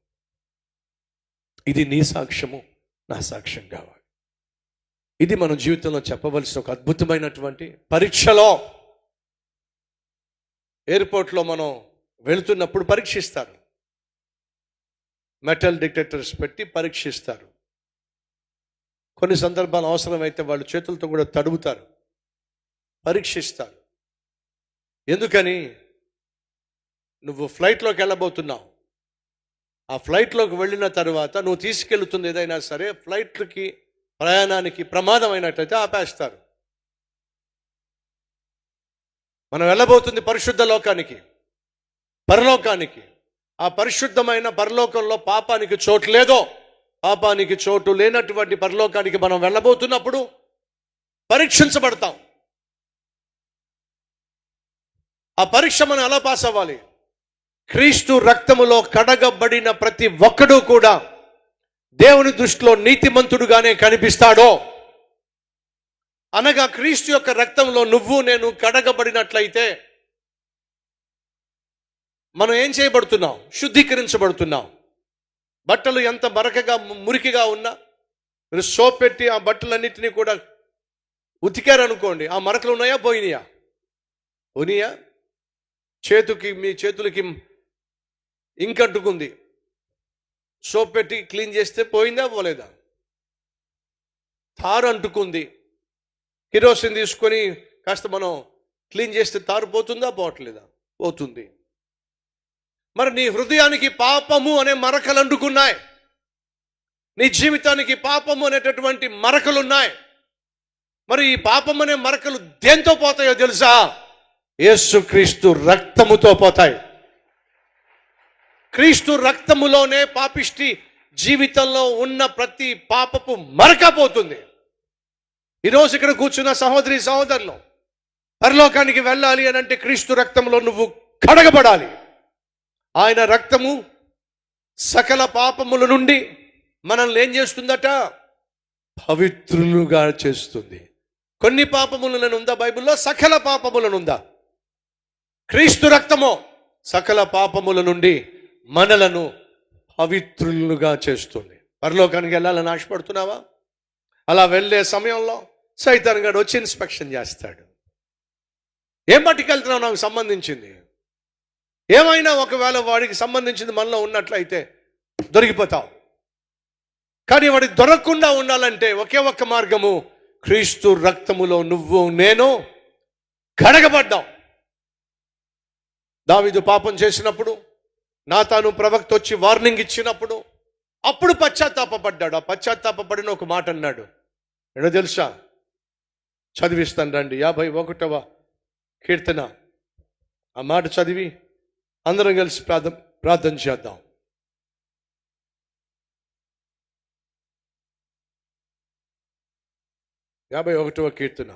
ఇది నీ సాక్ష్యము, నా సాక్ష్యం కావాలి. ఇది మన జీవితంలో చెప్పవలసిన ఒక అద్భుతమైనటువంటి పరీక్షలో. ఎయిర్పోర్ట్లో మనం వెళుతున్నప్పుడు పరీక్షిస్తారు, మెటల్ డిటెక్టర్స్ పెట్టి పరీక్షిస్తారు. కొన్ని సందర్భాలు అవసరమైతే వాళ్ళు చేతులతో కూడా తడుపుతారు, పరీక్షిస్తారు. ఎందుకని? నువ్వు ఫ్లైట్లోకి వెళ్ళబోతున్నావు. ఆ ఫ్లైట్లోకి వెళ్ళిన తర్వాత నువ్వు తీసుకెళ్తుంది ఏదైనా సరే ఫ్లైట్లకి ప్రయాణానికి ప్రమాదమైనట్లయితే ఆపేస్తారు. మనం వెళ్ళబోతుంది పరిశుద్ధ లోకానికి, పరలోకానికి. ఆ పరిశుద్ధమైన పరలోకంలో పాపానికి చోటు లేదో, పాపానికి చోటు లేనటువంటి పరలోకానికి మనం వెళ్ళబోతున్నప్పుడు పరీక్షించబడతాం. ఆ పరీక్ష మనం ఎలా పాస్ అవ్వాలి? క్రీస్తు రక్తములో కడగబడిన ప్రతి ఒక్కడూ కూడా దేవుని దృష్టిలో నీతిమంతుడుగానే కనిపిస్తాడో, అనగా క్రీస్తు యొక్క రక్తంలో నువ్వు నేను కడగబడినట్లయితే మనం ఏం చేయబడుతున్నాం? శుద్ధీకరించబడుతున్నాం. బట్టలు ఎంత మరకగా మురికిగా ఉన్నా మీరు సోప్ పెట్టి ఆ బట్టలన్నింటినీ కూడా ఉతికారనుకోండి, ఆ మరకలు ఉన్నాయా పోయినాయా? పోనీయా? మీ చేతులకి ఇంకంటుకుంది, సోప్ పెట్టి క్లీన్ చేస్తే పోయిందా పోలేదా? తారు అంటుకుంది, కిరోసిన్ తీసుకొని కాస్త మనం క్లీన్ చేస్తే తారు పోతుందా పోవట్లేదా? పోతుంది. మరి నీ హృదయానికి పాపము అనే మరకలు అంటుకున్నాయి, నీ జీవితానికి పాపము అనేటటువంటి మరకలు ఉన్నాయి. మరి ఈ పాపం అనే మరకలు దేంతో పోతాయో తెలుసా? యేసుక్రీస్తు రక్తముతో పోతాయి. క్రీస్తు రక్తములోనే పాపిష్టి జీవితంలో ఉన్న ప్రతి పాపపు మరక పోతుంది. ఈరోజు ఇక్కడ కూర్చున్న సహోదరి సహోదరులు, పరలోకానికి వెళ్ళాలి అని అంటే క్రీస్తు రక్తంలో నువ్వు కడగబడాలి. ఆయన రక్తము సకల పాపముల నుండి మనల్ని ఏం చేస్తుందట? పవిత్రులుగా చేస్తుంది. కొన్ని పాపములను ఉందా బైబిల్లో? సకల పాపములను ఉందా? క్రీస్తు రక్తము సకల పాపముల నుండి మనలను పవిత్రులుగా చేస్తుంది. పరలోకానికి వెళ్ళాలని ఆశపడుతున్నావా? అలా వెళ్ళే సమయంలో సైతాన్ గారు వచ్చి ఇన్స్పెక్షన్ చేస్తాడు. ఏం పట్టుకెళ్తున్నావు? నాకు సంబంధించింది ఏమైనా ఒకవేళ వాడికి సంబంధించింది మనలో ఉన్నట్లయితే దొరికిపోతావు. కానీ వాడికి దొరకకుండా ఉండాలంటే ఒకే ఒక్క మార్గము, క్రీస్తు రక్తములో నువ్వు నేను కడగబడ్డాం. దావీదు పాపం చేసినప్పుడు నాతాను ప్రవక్త వచ్చి వార్నింగ్ ఇచ్చినప్పుడు అప్పుడు పశ్చాత్తాపడ్డాడు. ఆ పశ్చాత్తాపడిన ఒక మాట అన్నాడు. ఏదో తెలుసా? చదివిస్తాను రండి. 51వ కీర్తన ఆ మాట చదివి అందరం కలిసి ప్రార్థన చేద్దాం. 51వ కీర్తన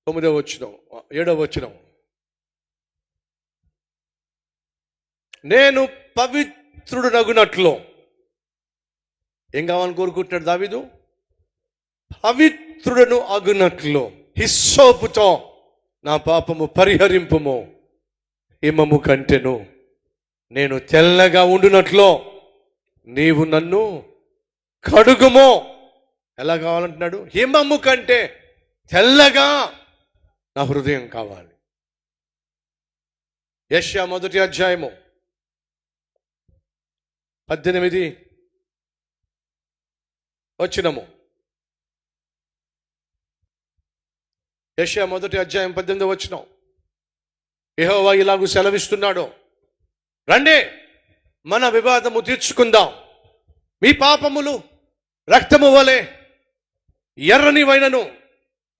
9వ వచనం, 7వ వచనం. నేను పవిత్రుడనగునట్లు, ఏం కావాలని కోరుకుంటున్నాడు దావీదు? పవిత్రుడను అగునట్లు హిస్సోపుతో నా పాపము పరిహరింపుము, హిమము కంటెను నేను తెల్లగా ఉండునట్లు నీవు నన్ను కడుగుము. ఎలా కావాలంటున్నాడు? హిమము కంటే తెల్లగా నా హృదయం కావాలి. యెషయా 1వ అధ్యాయము 18వ వచనము. యెషయా 1వ అధ్యాయం 18వ వచనం. యెహోవా ఇలాగూ సెలవిస్తున్నాడు, రండి మన వివాదము తీర్చుకుందాం. మీ పాపములు రక్తము వలె ఎర్రనివైనను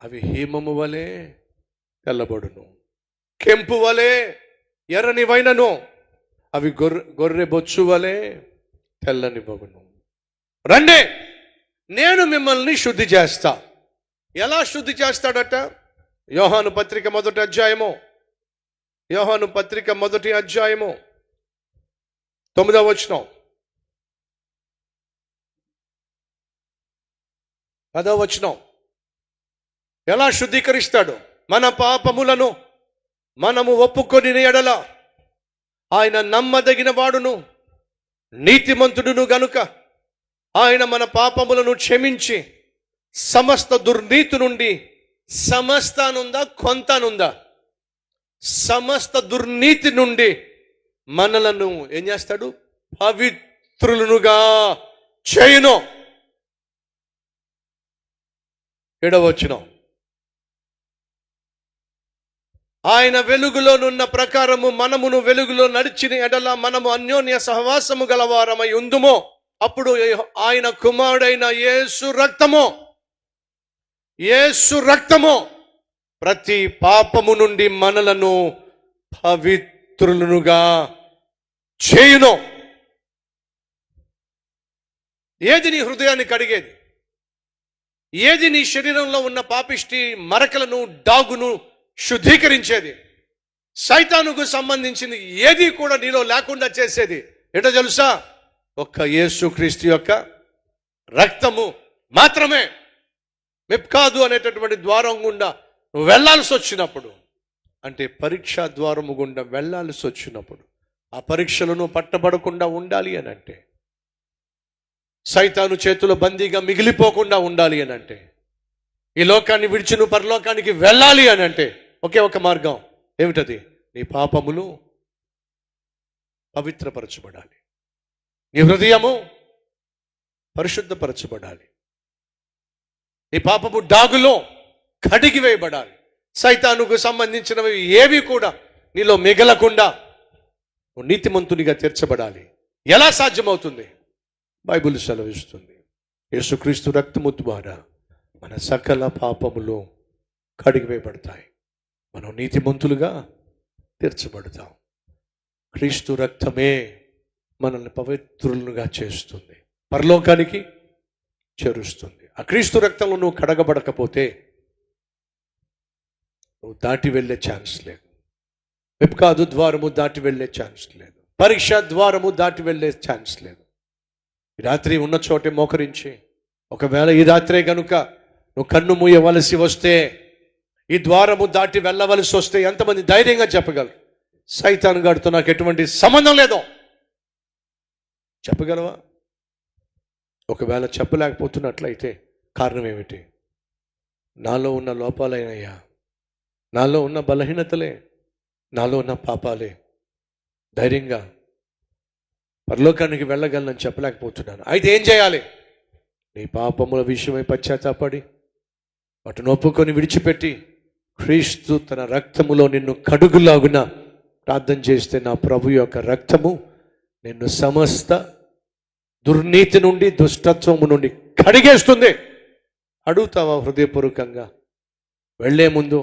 అవి హేమము వలె తెల్లబడును, కెంపు వలె ఎర్రనివైనను అవి గొర్రె బొచ్చు వలె తెల్లనివ్వను. రండి నేను మిమ్మల్ని శుద్ధి చేస్తా. ఎలా శుద్ధి చేస్తాడట? యోహాను పత్రిక 1వ అధ్యాయము, యోహాను పత్రిక 1వ అధ్యాయము 9వ వచనం, 10వ వచనం. ఎలా శుద్ధీకరిస్తాడు? మన పాపములను మనము ఒప్పుకొని ఎడల ఆయన నమ్మదగిన వాడును నీతిమంతుడును గనుక ఆయన మన పాపములను క్షమించి సమస్త దుర్నీతి నుండి, సమస్తానుందా కొంతనుందా? సమస్త దుర్నీతి నుండి మనలను ఏం చేస్తాడు? పవిత్రులుగా చేయును. 7వ వచనం. ఆయన వెలుగులోనున్న ప్రకారము మనమును వెలుగులో నడిచిన ఎడల మనము అన్యోన్య సహవాసము గలవారమై ఉందుమో అప్పుడు ఆయన కుమారుడైన యేసు రక్తము ప్రతి పాపము నుండి మనలను పవిత్రులుగా చేయును. ఏది నీ హృదయాన్ని కడిగేది? ఏది నీ శరీరంలో ఉన్న పాపిష్టి మరకలను డాగును శుద్ధీకరించేది? సైతానుకు సంబంధించింది ఏది కూడా నీలో లేకుండా చేసేది ఏంటో తెలుసా? ఒక్క యేసుక్రీస్తు యొక్క రక్తము మాత్రమే. మెప్కాదు అనేటటువంటి ద్వారం గుండా నువ్వు వెళ్ళాల్సి వచ్చినప్పుడు, అంటే పరీక్షా ద్వారము గుండా వెళ్ళాల్సి వచ్చినప్పుడు, ఆ పరీక్షలను పట్టబడకుండా ఉండాలి అని అంటే, సైతాను చేతుల బందీగా మిగిలిపోకుండా ఉండాలి అని అంటే, ఈ లోకాన్ని విడిచి నువ్వు పరలోకానికి వెళ్ళాలి అని అంటే ఒకే ఒక మార్గం. ఏమిటది? నీ పాపములు పవిత్రపరచబడాలి, నీ హృదయము పరిశుద్ధపరచబడాలి, నీ పాపము డాగులో కడిగి వేయబడాలి. సైతానుకు సంబంధించినవి ఏవి కూడా నీలో మిగలకుండా నువ్వు నీతిమంతునిగా తీర్చబడాలి. ఎలా సాధ్యమవుతుంది? బైబిల్ సెలవిస్తుంది, యేసుక్రీస్తు రక్తము ద్వారా మన సకల పాపములు కడిగివేయబడతాయి, మనం నీతిమంతులుగా తీర్చబడతాం. క్రీస్తు రక్తమే మనల్ని పవిత్రులుగా చేస్తుంది, పరలోకానికి చేరుస్తుంది. ఆ క్రీస్తు రక్తంలో నువ్వు కడగబడకపోతే నువ్వు దాటి వెళ్ళే ఛాన్స్ లేదు. వెబ్కాదు ద్వారము దాటి వెళ్ళే ఛాన్స్ లేదు, పరీక్ష ద్వారము దాటి వెళ్ళే ఛాన్స్ లేదు. ఈ రాత్రి ఉన్న చోటే మోకరించి, ఒకవేళ ఈ రాత్రే గనుక నువ్వు కన్ను మూయవలసి వస్తే, ఈ ద్వారము దాటి వెళ్ళవలసి వస్తే ఎంతమంది ధైర్యంగా చెప్పగలరు? సైతాను గాడితో నాకు ఎటువంటి సంబంధం లేదో చెప్పగలవా? ఒకవేళ చెప్పలేకపోతున్నట్లయితే కారణం ఏమిటి? నాలో ఉన్న లోపాలైనయ్యా, నాలో ఉన్న బలహీనతలే, నాలో ఉన్న పాపాలే. ధైర్యంగా పరలోకానికి వెళ్ళగలనని చెప్పలేకపోతున్నాను. అయితే ఏం చేయాలి? నీ పాపముల విషయమై పశ్చాత్తాపడి వాటిని ఒప్పుకొని విడిచిపెట్టి క్రీస్తు తన రక్తములో నిన్ను కడుగులాగున ప్రార్థన చేస్తే, నా ప్రభు యొక్క రక్తము నిన్ను సమస్త దుర్నీతి నుండి, దుష్టత్వము నుండి కడిగేస్తుంది. అడుగుతావా హృదయపూర్వకంగా? వెళ్ళే ముందు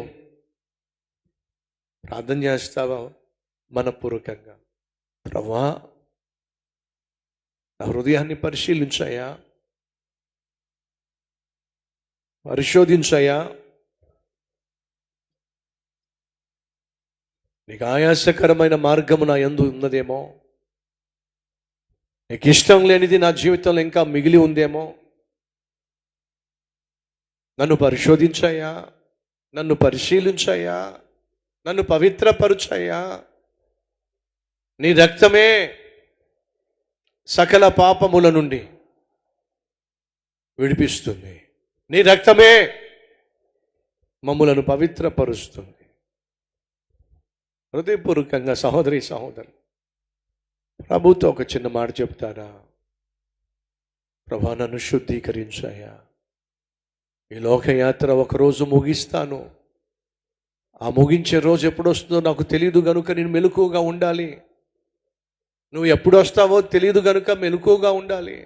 ప్రార్థన చేస్తావా మనపూర్వకంగా? ప్రభువా, నా హృదయాన్ని పరిశీలించాయా, పరిశోధించాయా? నీకు ఆయాసకరమైన మార్గము నా యందు ఉన్నదేమో, నీకు ఇష్టం లేనిది నా జీవితంలో ఇంకా మిగిలి ఉందేమో. నన్ను పరిశోధించాయా, నన్ను పరిశీలించాయా, నన్ను పవిత్రపరుచాయా. నీ రక్తమే సకల పాపముల నుండి విడిపిస్తుంది, నీ రక్తమే మమ్ములను పవిత్రపరుస్తుంది. హృదయపూర్వకంగా సహోదరి సహోదరు, ప్రభుతో ఒక చిన్న మాట చెప్తారా? ప్రభా, నన్ను శుద్ధీకరించాయా. ఈ లోకయాత్ర ఒకరోజు ముగిస్తాను, ఆ ముగించే రోజు ఎప్పుడు వస్తుందో నాకు తెలియదు కనుక నేను మెలకువగా ఉండాలి. నువ్వు ఎప్పుడు వస్తావో తెలియదు కనుక మెలకువగా ఉండాలి.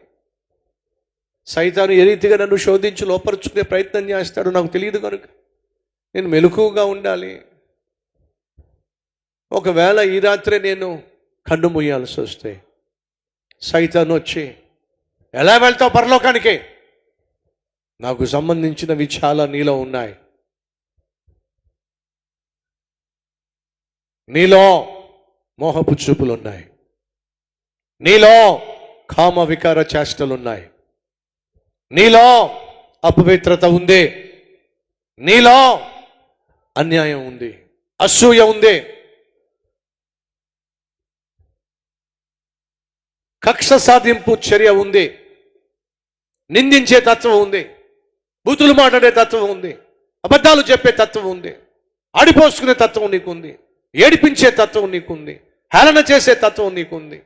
సైతాను ఏ రీతిగా నన్ను శోధించి లోపరుచుకునే ప్రయత్నం చేస్తాడో నాకు తెలియదు కనుక నేను మెలకువగా ఉండాలి. ఒకవేళ ఈ రాత్రే నేను కన్ను మూయాల్సి వస్తే, సైతాను వచ్చి, ఎలా వెళ్తావు పరలోకానికి? నాకు సంబంధించినవి చాలా నీలో ఉన్నాయి. నీలో మోహపు చూపులు ఉన్నాయి, నీలో కామ వికార చేష్టలున్నాయి, నీలో అపవిత్రత ఉంది, నీలో అన్యాయం ఉంది, అసూయ ఉంది, కక్ష సాధింపు చర్య ఉంది, నిందించే తత్వం ఉంది, బూతులు మాట్లాడే తత్వం ఉంది, అబద్ధాలు చెప్పే తత్వం ఉంది, ఆడిపోసుకునే తత్వం నీకుంది, ఏడిపించే తత్వం నీకుంది, హేళన చేసే తత్వం నీకుంది,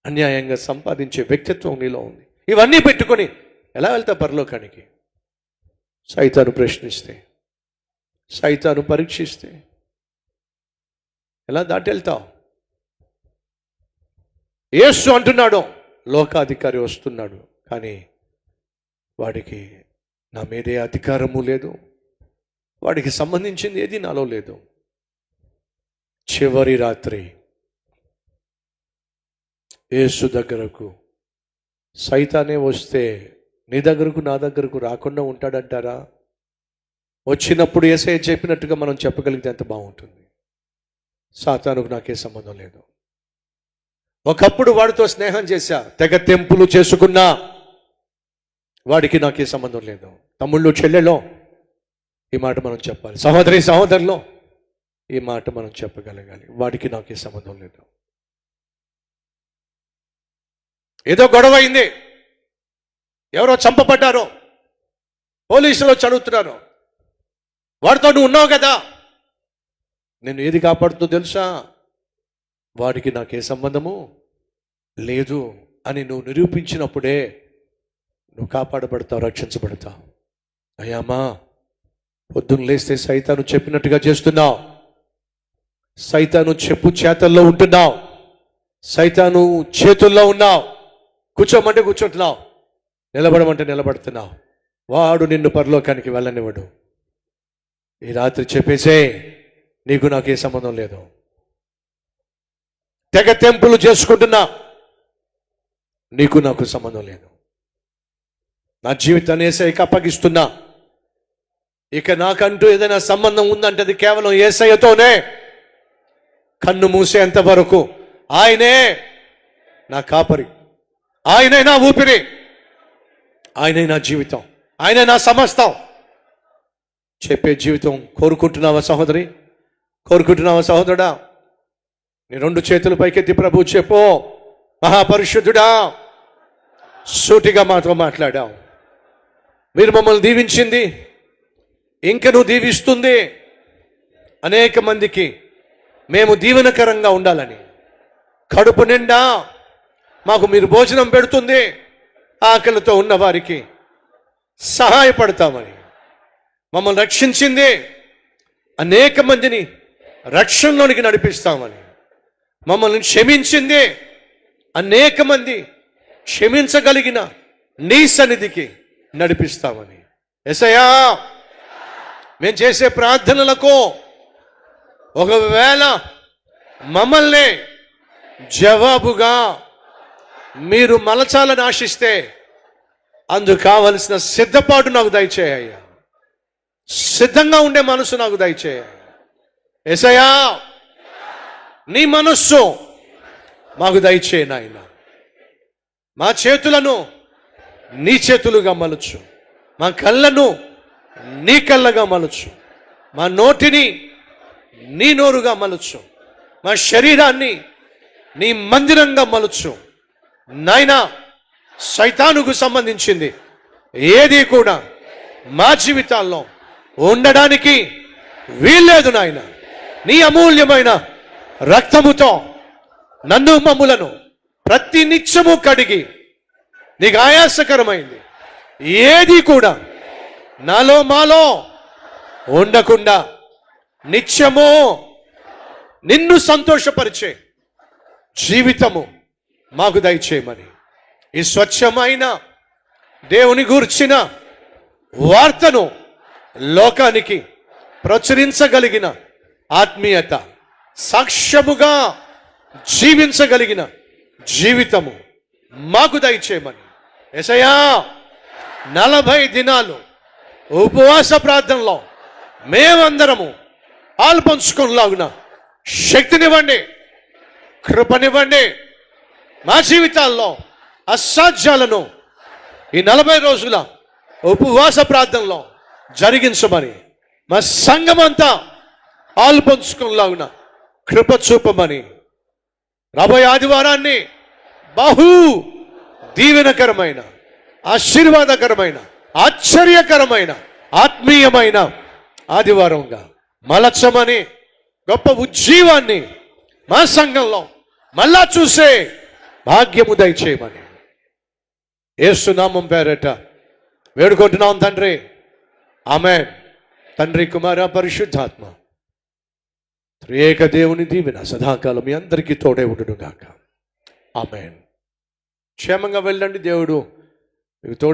అన్యాయంగా సంపాదించే వ్యక్తిత్వం నీలో ఉంది. ఇవన్నీ పెట్టుకొని ఎలా వెళ్తా పరలోకానికి? సైతాను ప్రశ్నిస్తే, సైతాను పరీక్షిస్తే, ఎలా దాటి వెళ్తావు? యేసు అంటున్నాడు, లోకాధికారి వస్తున్నాడు, కానీ వాడికి నా మీదే అధికారము లేదు, వాడికి సంబంధించింది ఏది నాలో లేదు. చివరి రాత్రి యేసు దగ్గరకు సైతానే వస్తే నీ దగ్గరకు నా దగ్గరకు రాకుండా ఉంటాడంటారా? వచ్చినప్పుడు యేసయ్య చెప్పినట్టుగా మనం చెప్పగలిగితే ఎంత బాగుంటుంది. సాతానుకు నాకే సంబంధం లేదు. ఒకప్పుడు వాడితో స్నేహం చేశా, తెగ తెంపులు చేసుకున్నా, వాడికి నాకే సంబంధం లేదు. తమ్ముళ్ళు చెల్లెలో ఈ మాట మనం చెప్పాలి. సహోదరి సహోదరులో ఈ మాట మనం చెప్పగలగాలి. వాడికి నాకే సంబంధం లేదు. ఏదో గొడవ అయింది, ఎవరో చంపబడ్డారో, పోలీసులు చదువుతున్నారు, వాడితో నువ్వు ఉన్నావు కదా, నేను ఏది కాపాడుతూ తెలుసా? వాడికి నాకే సంబంధము లేదు అని నువ్వు నిరూపించినప్పుడే నువ్వు కాపాడబడతావు, రక్షించబడతావు. అయ్యామా, పొద్దున్న లేస్తే సైతాను చెప్పినట్టుగా చేస్తున్నావు, సైతాను చెప్పు చేతల్లో ఉంటున్నావు, సైతాను చేతుల్లో ఉన్నావు, కూర్చోమంటే కూర్చుంటున్నావు, నిలబడమంటే నిలబడుతున్నావు. వాడు నిన్ను పరలోకానికి వెళ్ళనివ్వడు. ఈ రాత్రి చెప్పేసే, నీకు నాకే సంబంధం లేదు. తెగ తెంపులు చేసుకుంటున్నా, నీకు నాకు సంబంధం లేదు. నా జీవితాన్ని యేసయ్యకి అప్పగిస్తున్నా. ఇక నాకంటూ ఏదైనా సంబంధం ఉందంటే అది కేవలం యేసయ్యతోనే. కన్ను మూసేంత వరకు ఆయనే నా కాపరి, ఆయనే నా ఊపిరి, ఆయనే నా జీవితం, ఆయనే నా సమస్తం. చెప్పే జీవితం కోరుకుంటున్నావా సహోదరి? కోరుకుంటున్నావా సహోదరుడా? నీ రెండు చేతులు పైకెత్తి ప్రభు చెప్పు, మహాపరిశుద్ధుడా, సూటిగా మాతో మాట్లాడావు. మీరు మమ్మల్ని దీవించింది, ఇంక నువ్వు దీవిస్తుంది అనేక మందికి మేము దీవెనకరంగా ఉండాలని. కడుపు నిండా మాకు మీరు భోజనం పెడుతుంది, ఆకలితో ఉన్న వారికి సహాయపడతామని. మమ్మల్ని రక్షించింది, అనేక మందిని రక్షణలోనికి నడిపిస్తామని. మమ్మల్ని క్షమించింది, అనేక మంది క్షమించగలిగిన నీ సన్నిధికి నడిపిస్తామని. యేసయ్యా, మేము చేసే ప్రార్థనలకు ఒకవేళ మమ్మల్ని జవాబుగా మీరు మలచాలని ఆశిస్తే అందుకు కావలసిన సిద్ధపాటు నాకు దయచేయ్యా, సిద్ధంగా ఉండే మనసు నాకు దయచేయ. యేసయ్యా, నీ మనస్సు మాకు దయచేయ నాయన. మా చేతులను నీ చేతులుగా మలుచు, మా కళ్ళను నీ కళ్ళగా మలుచు, మా నోటిని నీ నోరుగా మలుచు, మా శరీరాన్ని నీ మందిరంగా మలుచు నాయనా. సైతానుకు సంబంధించింది ఏది కూడా మా జీవితాల్లో ఉండడానికి వీల్లేదు నాయన. నీ అమూల్యమైన రక్తముతో నన్ను మమ్ములను ప్రతి నిత్యము కడిగి, నీకు ఆయాసకరమైంది ఏది కూడా నాలో మాలో ఉండకుండా నిత్యము నిన్ను సంతోషపరిచే జీవితము మాకు దయచేయమని, ఈ స్వచ్ఛమైన దేవుని గూర్చిన వార్తను లోకానికి ప్రచురించగలిగిన ఆత్మీయత, సాక్ష్యముగా జీవించగలిగిన జీవితము మాకు దయచేయమని. యేసయ్యా, 40 దినాలు ఉపవాస ప్రార్థనలో మేమందరము పాల్పంచుకునేలాగున శక్తినివ్వండి, కృపనివ్వండి. మా జీవితాల్లో అసాధ్యాలను ఈ 40 రోజుల ఉపవాస ప్రార్థనలో జరిగించమని, మా సంఘమంతా పాల్పంచుకునేలాగున కృప చూపమని, రాబోయే ఆదివారాన్ని బహు దీవెనకరమైన, ఆశీర్వాదకరమైన, ఆశ్చర్యకరమైన, ఆత్మీయమైన ఆదివారంగా మలచమని, గొప్ప ఉజ్జీవాన్ని మా సంఘంలో మళ్ళా చూసే భాగ్యము దయచేయమని యేసు నామం పేరట వేడుకుంటున్నాం తండ్రి. ఆమేన్. తండ్రి, కుమార, పరిశుద్ధాత్మ త్రియేక దేవుని దీవెన సదాకాలం మీ అందరికీ తోడే ఉండును గాక. ఆమేన్. క్షేమంగా వెళ్ళండి. దేవుడు మీకు తోడు